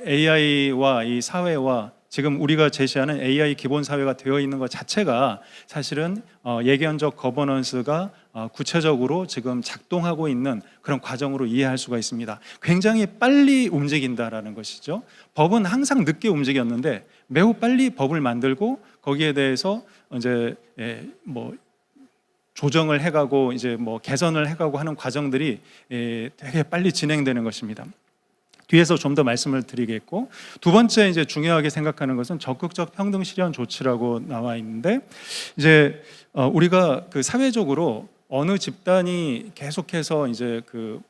AI와 이 사회와 지금 우리가 제시하는 AI 기본 사회가 되어 있는 것 자체가 사실은 예견적 거버넌스가 구체적으로 지금 작동하고 있는 그런 과정으로 이해할 수가 있습니다. 굉장히 빨리 움직인다라는 것이죠. 법은 항상 늦게 움직였는데 매우 빨리 법을 만들고 거기에 대해서 이제 뭐 조정을 해가고 이제 뭐 개선을 해가고 하는 과정들이 되게 빨리 진행되는 것입니다. 뒤에서 좀 더 말씀을 드리겠고, 두 번째 이제 중요하게 생각하는 것은 적극적 평등 실현 조치라고 나와 있는데, 이제 우리가 그 사회적으로 어느 집단이 계속해서 이제 그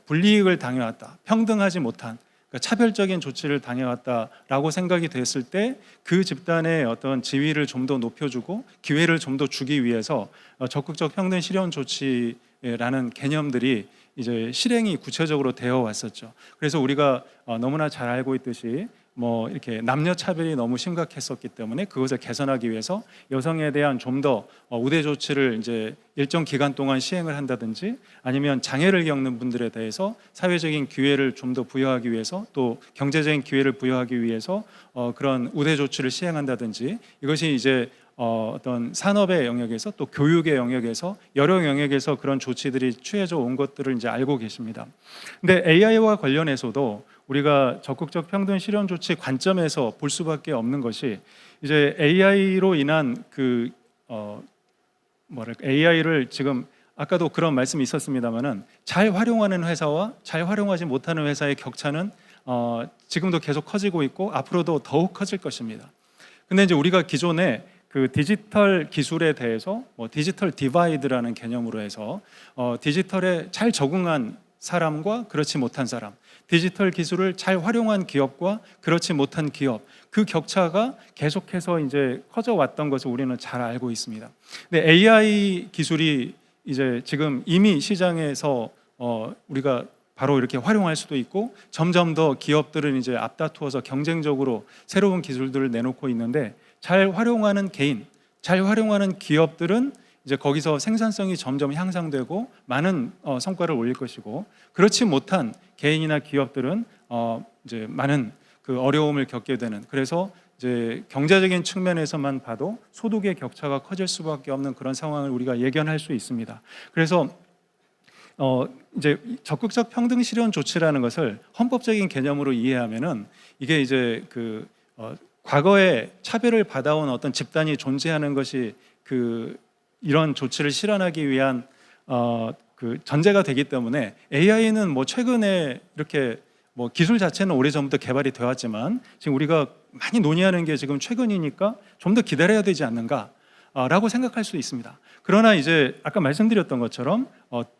불이익을 당해왔다, 평등하지 못한 그러니까 차별적인 조치를 당해왔다라고 생각이 됐을 때 그 집단의 어떤 지위를 좀 더 높여주고 기회를 좀 더 주기 위해서 적극적 평등 실현 조치라는 개념들이 이제 실행이 구체적으로 되어 왔었죠. 그래서 우리가 너무나 잘 알고 있듯이 뭐 이렇게 남녀 차별이 너무 심각했었기 때문에 그것을 개선하기 위해서 여성에 대한 좀 더 우대 조치를 이제 일정 기간 동안 시행을 한다든지, 아니면 장애를 겪는 분들에 대해서 사회적인 기회를 좀 더 부여하기 위해서 또 경제적인 기회를 부여하기 위해서 그런 우대 조치를 시행한다든지, 이것이 이제 어떤 산업의 영역에서 또 교육의 영역에서 여러 영역에서 그런 조치들이 취해져 온 것들을 이제 알고 계십니다. 근데 AI와 관련해서도 우리가 적극적 평등 실현 조치 관점에서 볼 수밖에 없는 것이, 이제 AI로 인한 그 AI를 지금 아까도 그런 말씀이 있었습니다만은 잘 활용하는 회사와 잘 활용하지 못하는 회사의 격차는 지금도 계속 커지고 있고 앞으로도 더욱 커질 것입니다. 근데 이제 우리가 기존에 그 디지털 기술에 대해서 디지털 디바이드라는 개념으로 해서 디지털에 잘 적응한 사람과 그렇지 못한 사람, 디지털 기술을 잘 활용한 기업과 그렇지 못한 기업, 그 격차가 계속해서 이제 커져 왔던 것을 우리는 잘 알고 있습니다. 근데 AI 기술이 이제 지금 이미 시장에서 우리가 바로 이렇게 활용할 수도 있고, 점점 더 기업들은 이제 앞다투어서 경쟁적으로 새로운 기술들을 내놓고 있는데, 잘 활용하는 개인, 잘 활용하는 기업들은 이제 거기서 생산성이 점점 향상되고 많은 성과를 올릴 것이고, 그렇지 못한 개인이나 기업들은 이제 많은 그 어려움을 겪게 되는, 그래서 이제 경제적인 측면에서만 봐도 소득의 격차가 커질 수밖에 없는 그런 상황을 우리가 예견할 수 있습니다. 그래서 이제 적극적 평등 실현 조치라는 것을 헌법적인 개념으로 이해하면은 이게 이제 그 과거에 차별을 받아온 어떤 집단이 존재하는 것이 그 이런 조치를 실현하기 위한 그 전제가 되기 때문에, AI는 뭐 최근에 이렇게 뭐 기술 자체는 오래전부터 개발이 되었지만 지금 우리가 많이 논의하는 게 지금 최근이니까 좀 더 기다려야 되지 않는가, 라고 생각할 수 있습니다. 그러나 이제 아까 말씀드렸던 것처럼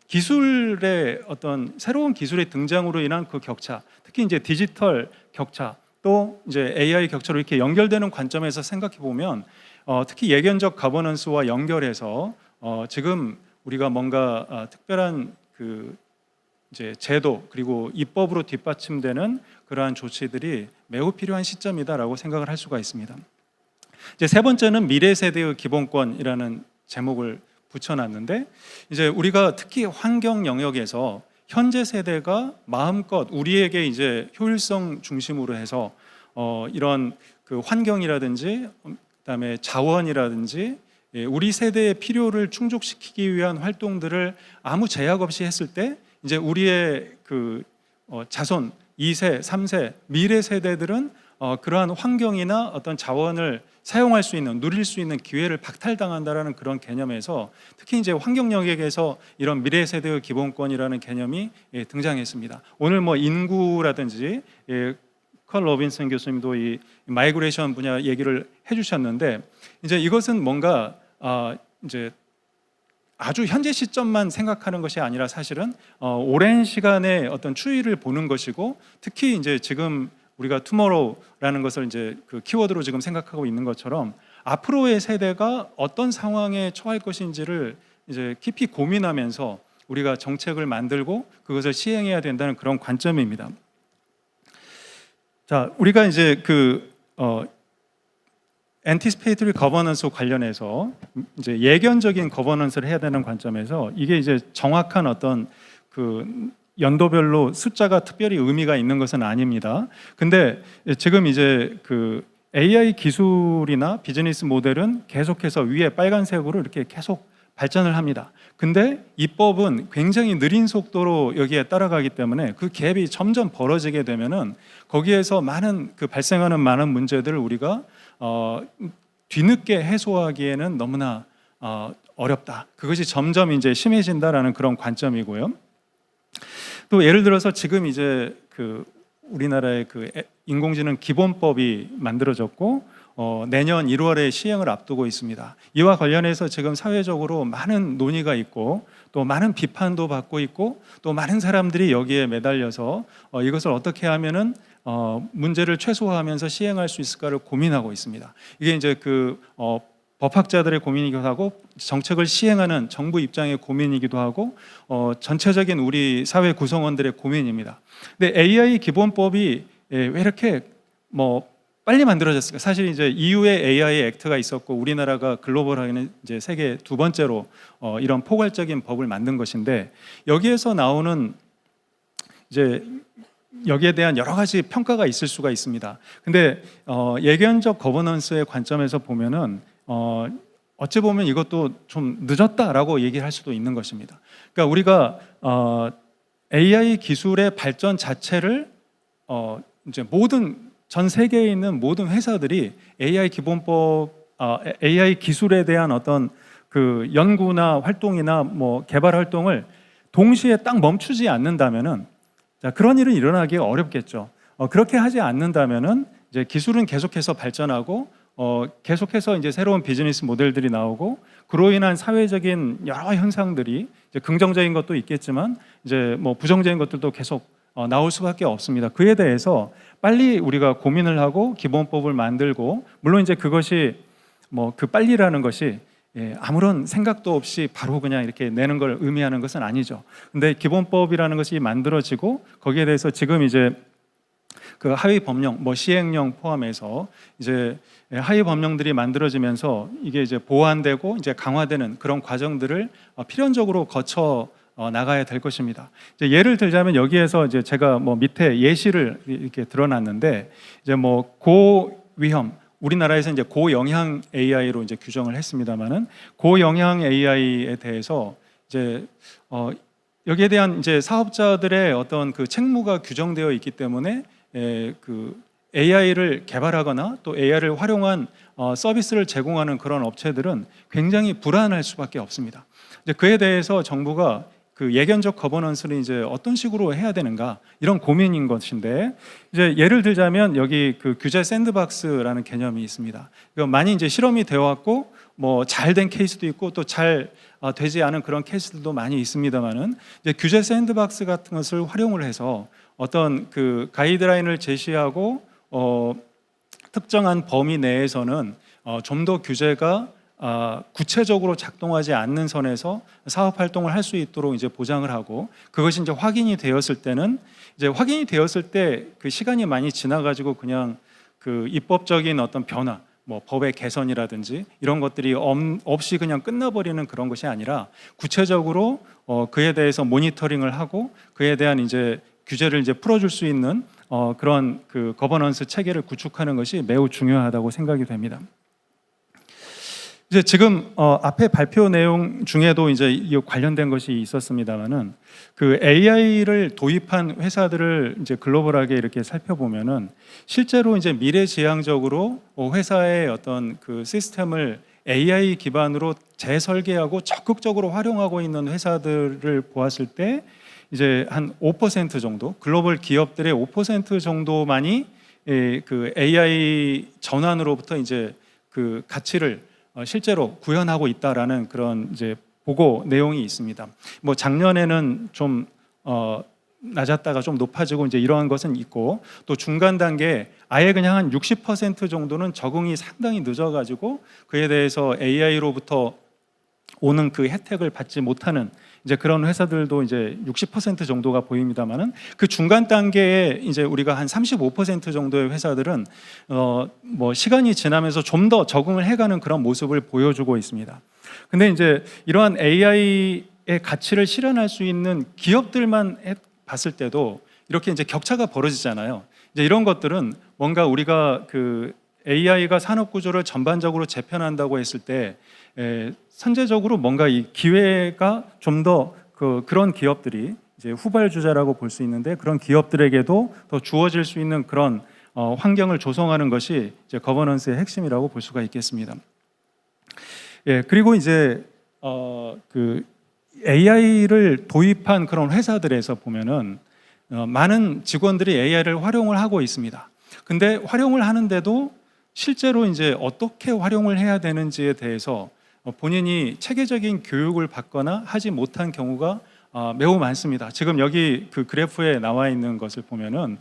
기술의 어떤 새로운 기술의 등장으로 인한 그 격차, 특히 이제 디지털 격차, 또 이제 AI 격차로 이렇게 연결되는 관점에서 생각해 보면 특히 예견적 거버넌스와 연결해서 지금 우리가 뭔가 특별한 그 이제 제도 그리고 입법으로 뒷받침되는 그러한 조치들이 매우 필요한 시점이다라고 생각을 할 수가 있습니다. 이제 세 번째는 미래 세대의 기본권이라는 제목을 붙여놨는데, 이제 우리가 특히 환경 영역에서 현재 세대가 마음껏 우리에게 이제 효율성 중심으로 해서 이런 그 환경이라든지 그다음에 자원이라든지 우리 세대의 필요를 충족시키기 위한 활동들을 아무 제약 없이 했을 때 이제 우리의 그 자손 2세, 3세 미래 세대들은 그러한 환경이나 어떤 자원을 사용할 수 있는, 누릴 수 있는 기회를 박탈당한다라는 그런 개념에서 특히 이제 환경 영역에서 이런 미래 세대의 기본권이라는 개념이 등장했습니다. 오늘 뭐 인구라든지 컬 로빈슨 교수님도 이 마이그레이션 분야 얘기를 해주셨는데, 이제 이것은 뭔가 이제 아주 현재 시점만 생각하는 것이 아니라 사실은 오랜 시간의 어떤 추이를 보는 것이고, 특히 이제 지금 우리가 투모로우라는 것을 이제 그 키워드로 지금 생각하고 있는 것처럼 앞으로의 세대가 어떤 상황에 처할 것인지를 이제 깊이 고민하면서 우리가 정책을 만들고 그것을 시행해야 된다는 그런 관점입니다. 자, 우리가 이제 그 anticipatory governance 관련해서 이제 예견적인 거버넌스를 해야 되는 관점에서 이게 이제 정확한 어떤 그 연도별로 숫자가 특별히 의미가 있는 것은 아닙니다. 근데 지금 이제 그 AI 기술이나 비즈니스 모델은 계속해서 위에 빨간색으로 이렇게 계속 발전을 합니다. 근데 입법은 굉장히 느린 속도로 여기에 따라가기 때문에 그 갭이 점점 벌어지게 되면은 거기에서 많은 그 발생하는 많은 문제들을 우리가 뒤늦게 해소하기에는 너무나 어렵다. 그것이 점점 이제 심해진다라는 그런 관점이고요. 또 예를 들어서 지금 이제 그 우리나라의 그 인공지능 기본법이 만들어졌고 내년 1월에 시행을 앞두고 있습니다. 이와 관련해서 지금 사회적으로 많은 논의가 있고 또 많은 비판도 받고 있고 또 많은 사람들이 여기에 매달려서 이것을 어떻게 하면은 문제를 최소화하면서 시행할 수 있을까를 고민하고 있습니다. 이게 이제 그 법학자들의 고민이기도 하고 정책을 시행하는 정부 입장의 고민이기도 하고 전체적인 우리 사회 구성원들의 고민입니다. 근데 AI 기본법이 왜 이렇게 뭐 빨리 만들어졌을까? 사실 이제 EU의 AI 액트가 있었고 우리나라가 글로벌하게는 이제 세계 두 번째로 이런 포괄적인 법을 만든 것인데, 여기에서 나오는 이제 여기에 대한 여러 가지 평가가 있을 수가 있습니다. 근데 예견적 거버넌스의 관점에서 보면은 어찌 보면 이것도 좀 늦었다라고 얘기를 할 수도 있는 것입니다. 그러니까 우리가 AI 기술의 발전 자체를 이제 모든 전 세계에 있는 모든 회사들이 AI 기본법, AI 기술에 대한 어떤 그 연구나 활동이나 뭐 개발 활동을 동시에 딱 멈추지 않는다면은, 자, 그런 일은 일어나기가 어렵겠죠. 그렇게 하지 않는다면은 이제 기술은 계속해서 발전하고 계속해서 이제 새로운 비즈니스 모델들이 나오고 그로 인한 사회적인 여러 현상들이 이제 긍정적인 것도 있겠지만 이제 뭐 부정적인 것들도 계속 나올 수밖에 없습니다. 그에 대해서 빨리 우리가 고민을 하고 기본법을 만들고, 물론 이제 그것이 뭐 그 빨리라는 것이 아무런 생각도 없이 바로 그냥 이렇게 내는 걸 의미하는 것은 아니죠. 근데 기본법이라는 것이 만들어지고 거기에 대해서 지금 이제 그 하위 법령, 뭐 시행령 포함해서 이제 하위 법령들이 만들어지면서 이게 이제 보완되고 이제 강화되는 그런 과정들을 필연적으로 거쳐 나가야 될 것입니다. 이제 예를 들자면 여기에서 이제 제가 뭐 밑에 예시를 이렇게 드러놨는데, 이제 뭐 고위험, 우리나라에서 이제 고영향 AI로 이제 규정을 했습니다만은 고영향 AI에 대해서 이제 여기에 대한 이제 사업자들의 어떤 그 책무가 규정되어 있기 때문에 그 AI를 개발하거나 또 AI를 활용한 서비스를 제공하는 그런 업체들은 굉장히 불안할 수밖에 없습니다. 이제 그에 대해서 정부가 그 예견적 거버넌스를 이제 어떤 식으로 해야 되는가 이런 고민인 것인데 이제 예를 들자면 여기 그 규제 샌드박스라는 개념이 있습니다. 그러니까 많이 이제 실험이 되어 왔고 뭐 잘 된 케이스도 있고 또 잘 되지 않은 그런 케이스들도 많이 있습니다만은 이제 규제 샌드박스 같은 것을 활용을 해서 어떤 그 가이드라인을 제시하고 특정한 범위 내에서는 좀 더 규제가 구체적으로 작동하지 않는 선에서 사업 활동을 할 수 있도록 이제 보장을 하고 그것이 이제 확인이 되었을 때는 이제 확인이 되었을 때 그 시간이 많이 지나가지고 그냥 그 입법적인 어떤 변화 뭐 법의 개선이라든지 이런 것들이 없이 그냥 끝나버리는 그런 것이 아니라 구체적으로 그에 대해서 모니터링을 하고 그에 대한 이제 규제를 이제 풀어줄 수 있는 그런 그 거버넌스 체계를 구축하는 것이 매우 중요하다고 생각이 됩니다. 이제 지금 앞에 발표 내용 중에도 이제 이 관련된 것이 있었습니다만은 그 AI를 도입한 회사들을 이제 글로벌하게 이렇게 살펴보면은 실제로 이제 미래지향적으로 회사의 어떤 그 시스템을 AI 기반으로 재설계하고 적극적으로 활용하고 있는 회사들을 보았을 때 이제 한 5% 정도 글로벌 기업들의 5% 정도만이 그 AI 전환으로부터 이제 그 가치를 실제로 구현하고 있다라는 그런 이제 보고 내용이 있습니다. 뭐 작년에는 좀 낮았다가 좀 높아지고 이제 이러한 것은 있고 또 중간 단계 아예 그냥 한 60% 정도는 적응이 상당히 늦어가지고 그에 대해서 AI로부터 오는 그 혜택을 받지 못하는 이제 그런 회사들도 이제 60% 정도가 보입니다만은 그 중간 단계에 이제 우리가 한 35% 정도의 회사들은 뭐 시간이 지나면서 좀 더 적응을 해가는 그런 모습을 보여주고 있습니다. 근데 이제 이러한 AI의 가치를 실현할 수 있는 기업들만 봤을 때도 이렇게 이제 격차가 벌어지잖아요. 이제 이런 것들은 뭔가 우리가 그 AI가 산업 구조를 전반적으로 재편한다고 했을 때 선제적으로 뭔가 이 기회가 좀 더 그런 기업들이 이제 후발주자라고 볼 수 있는데 그런 기업들에게도 더 주어질 수 있는 그런 환경을 조성하는 것이 이제 거버넌스의 핵심이라고 볼 수가 있겠습니다. 예, 그리고 이제 그 AI를 도입한 그런 회사들에서 보면은 많은 직원들이 AI를 활용을 하고 있습니다. 근데 활용을 하는데도 실제로 이제 어떻게 활용을 해야 되는지에 대해서 본인이 체계적인 교육을 받거나 하지 못한 경우가 매우 많습니다. 지금 여기 그 그래프에 나와 있는 것을 보면은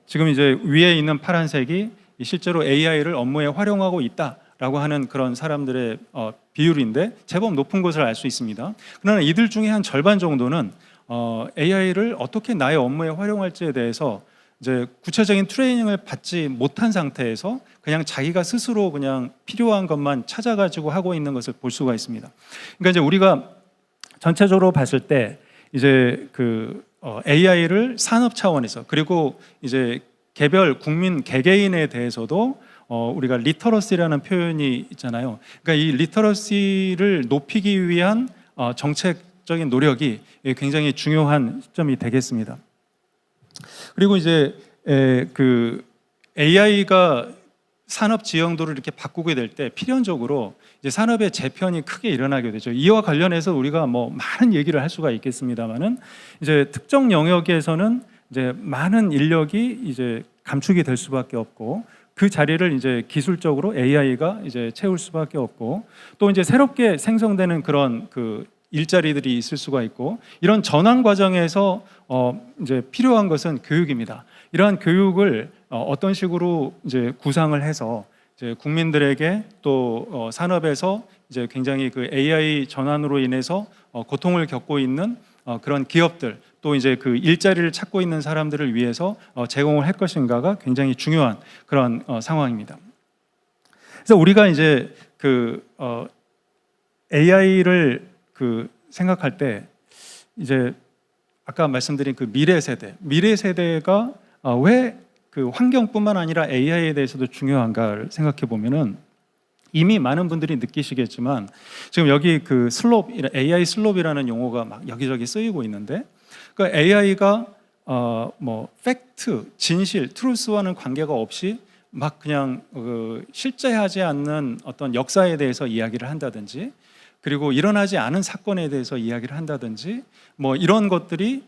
지금 이제 위에 있는 파란색이 실제로 AI를 업무에 활용하고 있다라고 하는 그런 사람들의 비율인데 제법 높은 것을 알 수 있습니다. 그러나 이들 중에 한 절반 정도는 AI를 어떻게 나의 업무에 활용할지에 대해서 이제 구체적인 트레이닝을 받지 못한 상태에서 그냥 자기가 스스로 그냥 필요한 것만 찾아가지고 하고 있는 것을 볼 수가 있습니다. 그러니까 이제 우리가 전체적으로 봤을 때 이제 그 AI를 산업 차원에서 그리고 이제 개별 국민 개개인에 대해서도 우리가 리터러시라는 표현이 있잖아요. 그러니까 이 리터러시를 높이기 위한 정책적인 노력이 굉장히 중요한 시점이 되겠습니다. 그리고 이제 그 AI가 산업 지형도를 이렇게 바꾸게 될 때 필연적으로 이제 산업의 재편이 크게 일어나게 되죠. 이와 관련해서 우리가 뭐 많은 얘기를 할 수가 있겠습니다만은 이제 특정 영역에서는 이제 많은 인력이 이제 감축이 될 수밖에 없고 그 자리를 이제 기술적으로 AI가 이제 채울 수밖에 없고 또 이제 새롭게 생성되는 그런 그 일자리들이 있을 수가 있고 이런 전환 과정에서 이제 필요한 것은 교육입니다. 이러한 교육을 어떤 식으로 이제 구상을 해서 이제 국민들에게 또 산업에서 이제 굉장히 그 AI 전환으로 인해서 고통을 겪고 있는 그런 기업들 또 이제 그 일자리를 찾고 있는 사람들을 위해서 제공을 할 것인가가 굉장히 중요한 그런 상황입니다. 그래서 우리가 이제 그 AI를 그 생각할 때 이제 아까 말씀드린 그 미래 세대가 왜 그 환경뿐만 아니라 AI에 대해서도 중요한가를 생각해 보면은 이미 많은 분들이 느끼시겠지만 지금 여기 그 슬롭, AI 슬롭이라는 용어가 막 여기저기 쓰이고 있는데 그러니까 AI가 뭐 팩트, 진실, 트루스와는 관계가 없이 막 그냥 실제하지 않는 어떤 역사에 대해서 이야기를 한다든지 그리고 일어나지 않은 사건에 대해서 이야기를 한다든지 뭐 이런 것들이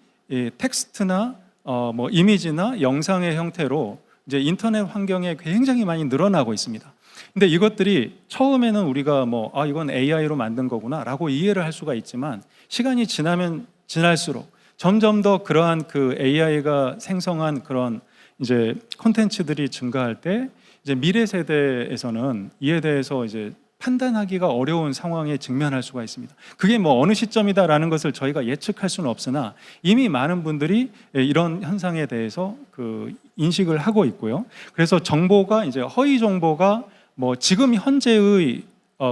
텍스트나 뭐 이미지나 영상의 형태로 이제 인터넷 환경에 굉장히 많이 늘어나고 있습니다. 근데 이것들이 처음에는 우리가 뭐 이건 AI로 만든 거구나라고 이해를 할 수가 있지만 시간이 지나면 지날수록 점점 더 그러한 그 AI가 생성한 그런 이제 콘텐츠들이 증가할 때 이제 미래 세대에서는 이에 대해서 이제 판단하기가 어려운 상황에 직면할 수가 있습니다. 그게 뭐 어느 시점이다라는 것을 저희가 예측할 수는 없으나 이미 많은 분들이 이런 현상에 대해서 그 인식을 하고 있고요. 그래서 정보가 이제 허위 정보가 뭐 지금 현재의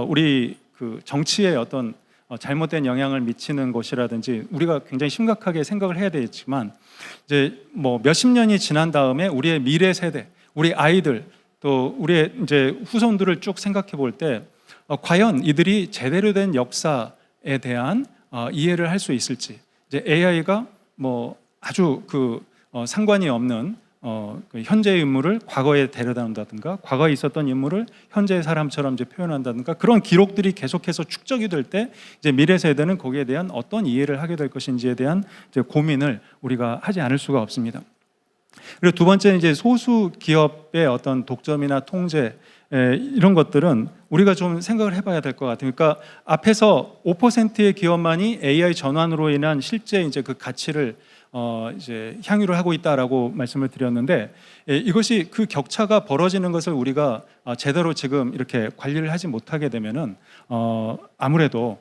우리 그 정치에 어떤 잘못된 영향을 미치는 것이라든지 우리가 굉장히 심각하게 생각을 해야 되겠지만 이제 뭐 몇십 년이 지난 다음에 우리의 미래 세대, 우리 아이들 또 우리의 이제 후손들을 쭉 생각해 볼 때 과연 이들이 제대로 된 역사에 대한 이해를 할 수 있을지, 이제 AI가 뭐 아주 그 상관이 없는 그 현재의 인물을 과거에 데려다 온다든가 과거에 있었던 인물을 현재의 사람처럼 이제 표현한다든가 그런 기록들이 계속해서 축적이 될 때 이제 미래 세대는 거기에 대한 어떤 이해를 하게 될 것인지에 대한 이제 고민을 우리가 하지 않을 수가 없습니다. 그리고 두 번째는 이제 소수 기업의 어떤 독점이나 통제 이런 것들은 우리가 좀 생각을 해봐야 될 것 같아요. 그러니까 앞에서 5%의 기업만이 AI 전환으로 인한 실제 이제 그 가치를 이제 향유를 하고 있다라고 말씀을 드렸는데 이것이 그 격차가 벌어지는 것을 우리가 제대로 지금 이렇게 관리를 하지 못하게 되면은 아무래도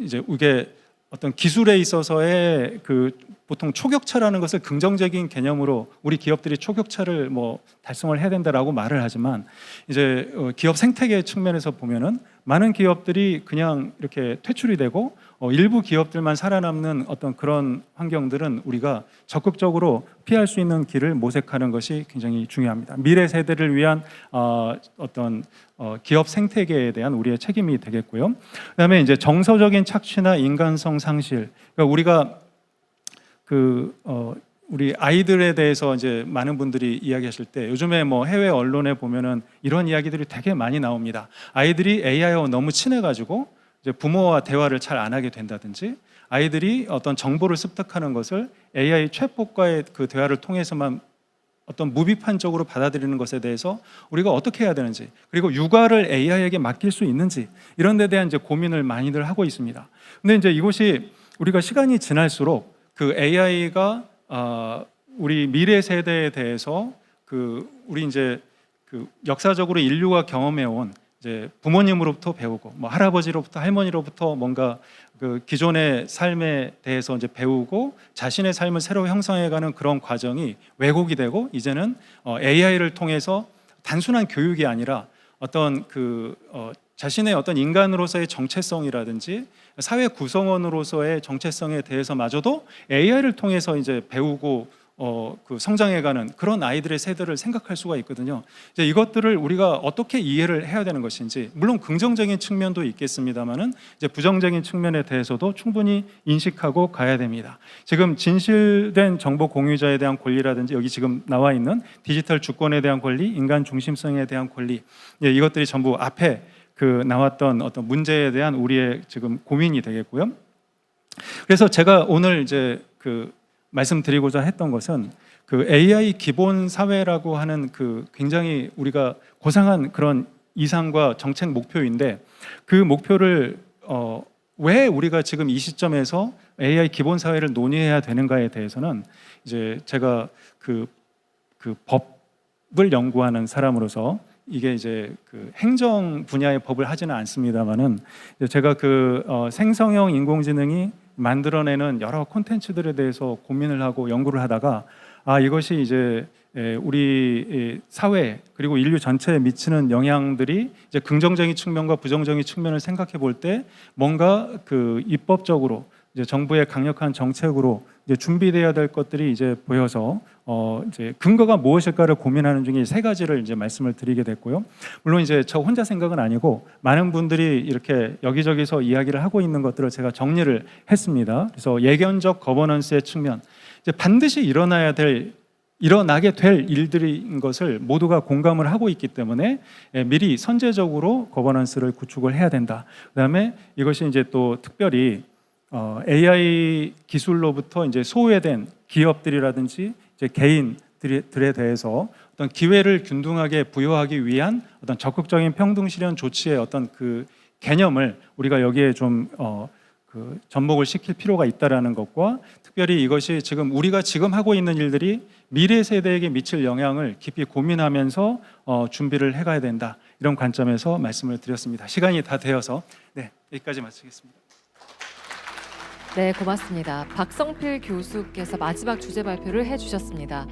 이제 이게 어떤 기술에 있어서의 그 보통 초격차라는 것을 긍정적인 개념으로 우리 기업들이 초격차를 뭐 달성을 해야 된다라고 말을 하지만 이제 기업 생태계 측면에서 보면은 많은 기업들이 그냥 이렇게 퇴출이 되고 일부 기업들만 살아남는 어떤 그런 환경들은 우리가 적극적으로 피할 수 있는 길을 모색하는 것이 굉장히 중요합니다. 미래 세대를 위한 어떤 기업 생태계에 대한 우리의 책임이 되겠고요. 그다음에 이제 정서적인 착취나 인간성 상실. 그러니까 우리가 우리 아이들에 대해서 이제 많은 분들이 이야기하실 때 요즘에 뭐 해외 언론에 보면은 이런 이야기들이 되게 많이 나옵니다. 아이들이 AI와 너무 친해가지고 이제 부모와 대화를 잘 안 하게 된다든지 아이들이 어떤 정보를 습득하는 것을 AI 챗봇과의 그 대화를 통해서만 어떤 무비판적으로 받아들이는 것에 대해서 우리가 어떻게 해야 되는지 그리고 육아를 AI에게 맡길 수 있는지 이런 데 대한 이제 고민을 많이들 하고 있습니다. 근데 이제 이것이 우리가 시간이 지날수록 그 AI가 우리 미래 세대에 대해서 우리 이제 역사적으로 인류가 경험해온 이제 부모님으로부터 배우고 뭐 할아버지로부터 할머니로부터 뭔가 그 기존의 삶에 대해서 이제 배우고 자신의 삶을 새로 형성해가는 그런 과정이 왜곡이 되고 이제는 AI를 통해서 단순한 교육이 아니라 어떤 자신의 어떤 인간으로서의 정체성이라든지 사회 구성원으로서의 정체성에 대해서마저도 AI를 통해서 이제 배우고 성장해가는 그런 아이들의 세대를 생각할 수가 있거든요. 이제 이것들을 우리가 어떻게 이해를 해야 되는 것인지 물론 긍정적인 측면도 있겠습니다만은 이제 부정적인 측면에 대해서도 충분히 인식하고 가야 됩니다. 지금 진실된 정보 공유자에 대한 권리라든지 여기 지금 나와 있는 디지털 주권에 대한 권리, 인간 중심성에 대한 권리 이것들이 전부 앞에 나왔던 어떤 문제에 대한 우리의 지금 고민이 되겠고요. 그래서 제가 오늘 이제 말씀드리고자 했던 것은 AI 기본 사회라고 하는 굉장히 우리가 고상한 그런 이상과 정책 목표인데 그 목표를 왜 우리가 지금 이 시점에서 AI 기본 사회를 논의해야 되는가에 대해서는 이제 제가 법을 연구하는 사람으로서 이게 이제 행정 분야의 법을 하지는 않습니다만은 제가 생성형 인공지능이 만들어내는 여러 콘텐츠들에 대해서 고민을 하고 연구를 하다가 이것이 이제 우리 사회 그리고 인류 전체에 미치는 영향들이 이제 긍정적인 측면과 부정적인 측면을 생각해 볼 때 뭔가 입법적으로 이제 정부의 강력한 정책으로 이제 준비돼야 될 것들이 이제 보여서 이제 근거가 무엇일까를 고민하는 중에 세 가지를 이제 말씀을 드리게 됐고요. 물론 이제 저 혼자 생각은 아니고 많은 분들이 이렇게 여기저기서 이야기를 하고 있는 것들을 제가 정리를 했습니다. 그래서 예견적 거버넌스의 측면, 이제 반드시 일어나야 될 일어나게 될 일들인 것을 모두가 공감을 하고 있기 때문에 미리 선제적으로 거버넌스를 구축을 해야 된다. 그다음에 이것이 이제 또 특별히 AI 기술로부터 이제 소외된 기업들이라든지 이제 개인들에 대해서 어떤 기회를 균등하게 부여하기 위한 어떤 적극적인 평등 실현 조치의 어떤 그 개념을 우리가 여기에 좀 접목을 시킬 필요가 있다라는 것과 특별히 이것이 우리가 지금 하고 있는 일들이 미래 세대에게 미칠 영향을 깊이 고민하면서 준비를 해가야 된다. 이런 관점에서 말씀을 드렸습니다. 시간이 다 되어서 여기까지 마치겠습니다. 네, 고맙습니다. 박성필 교수께서 마지막 주제 발표를 해주셨습니다.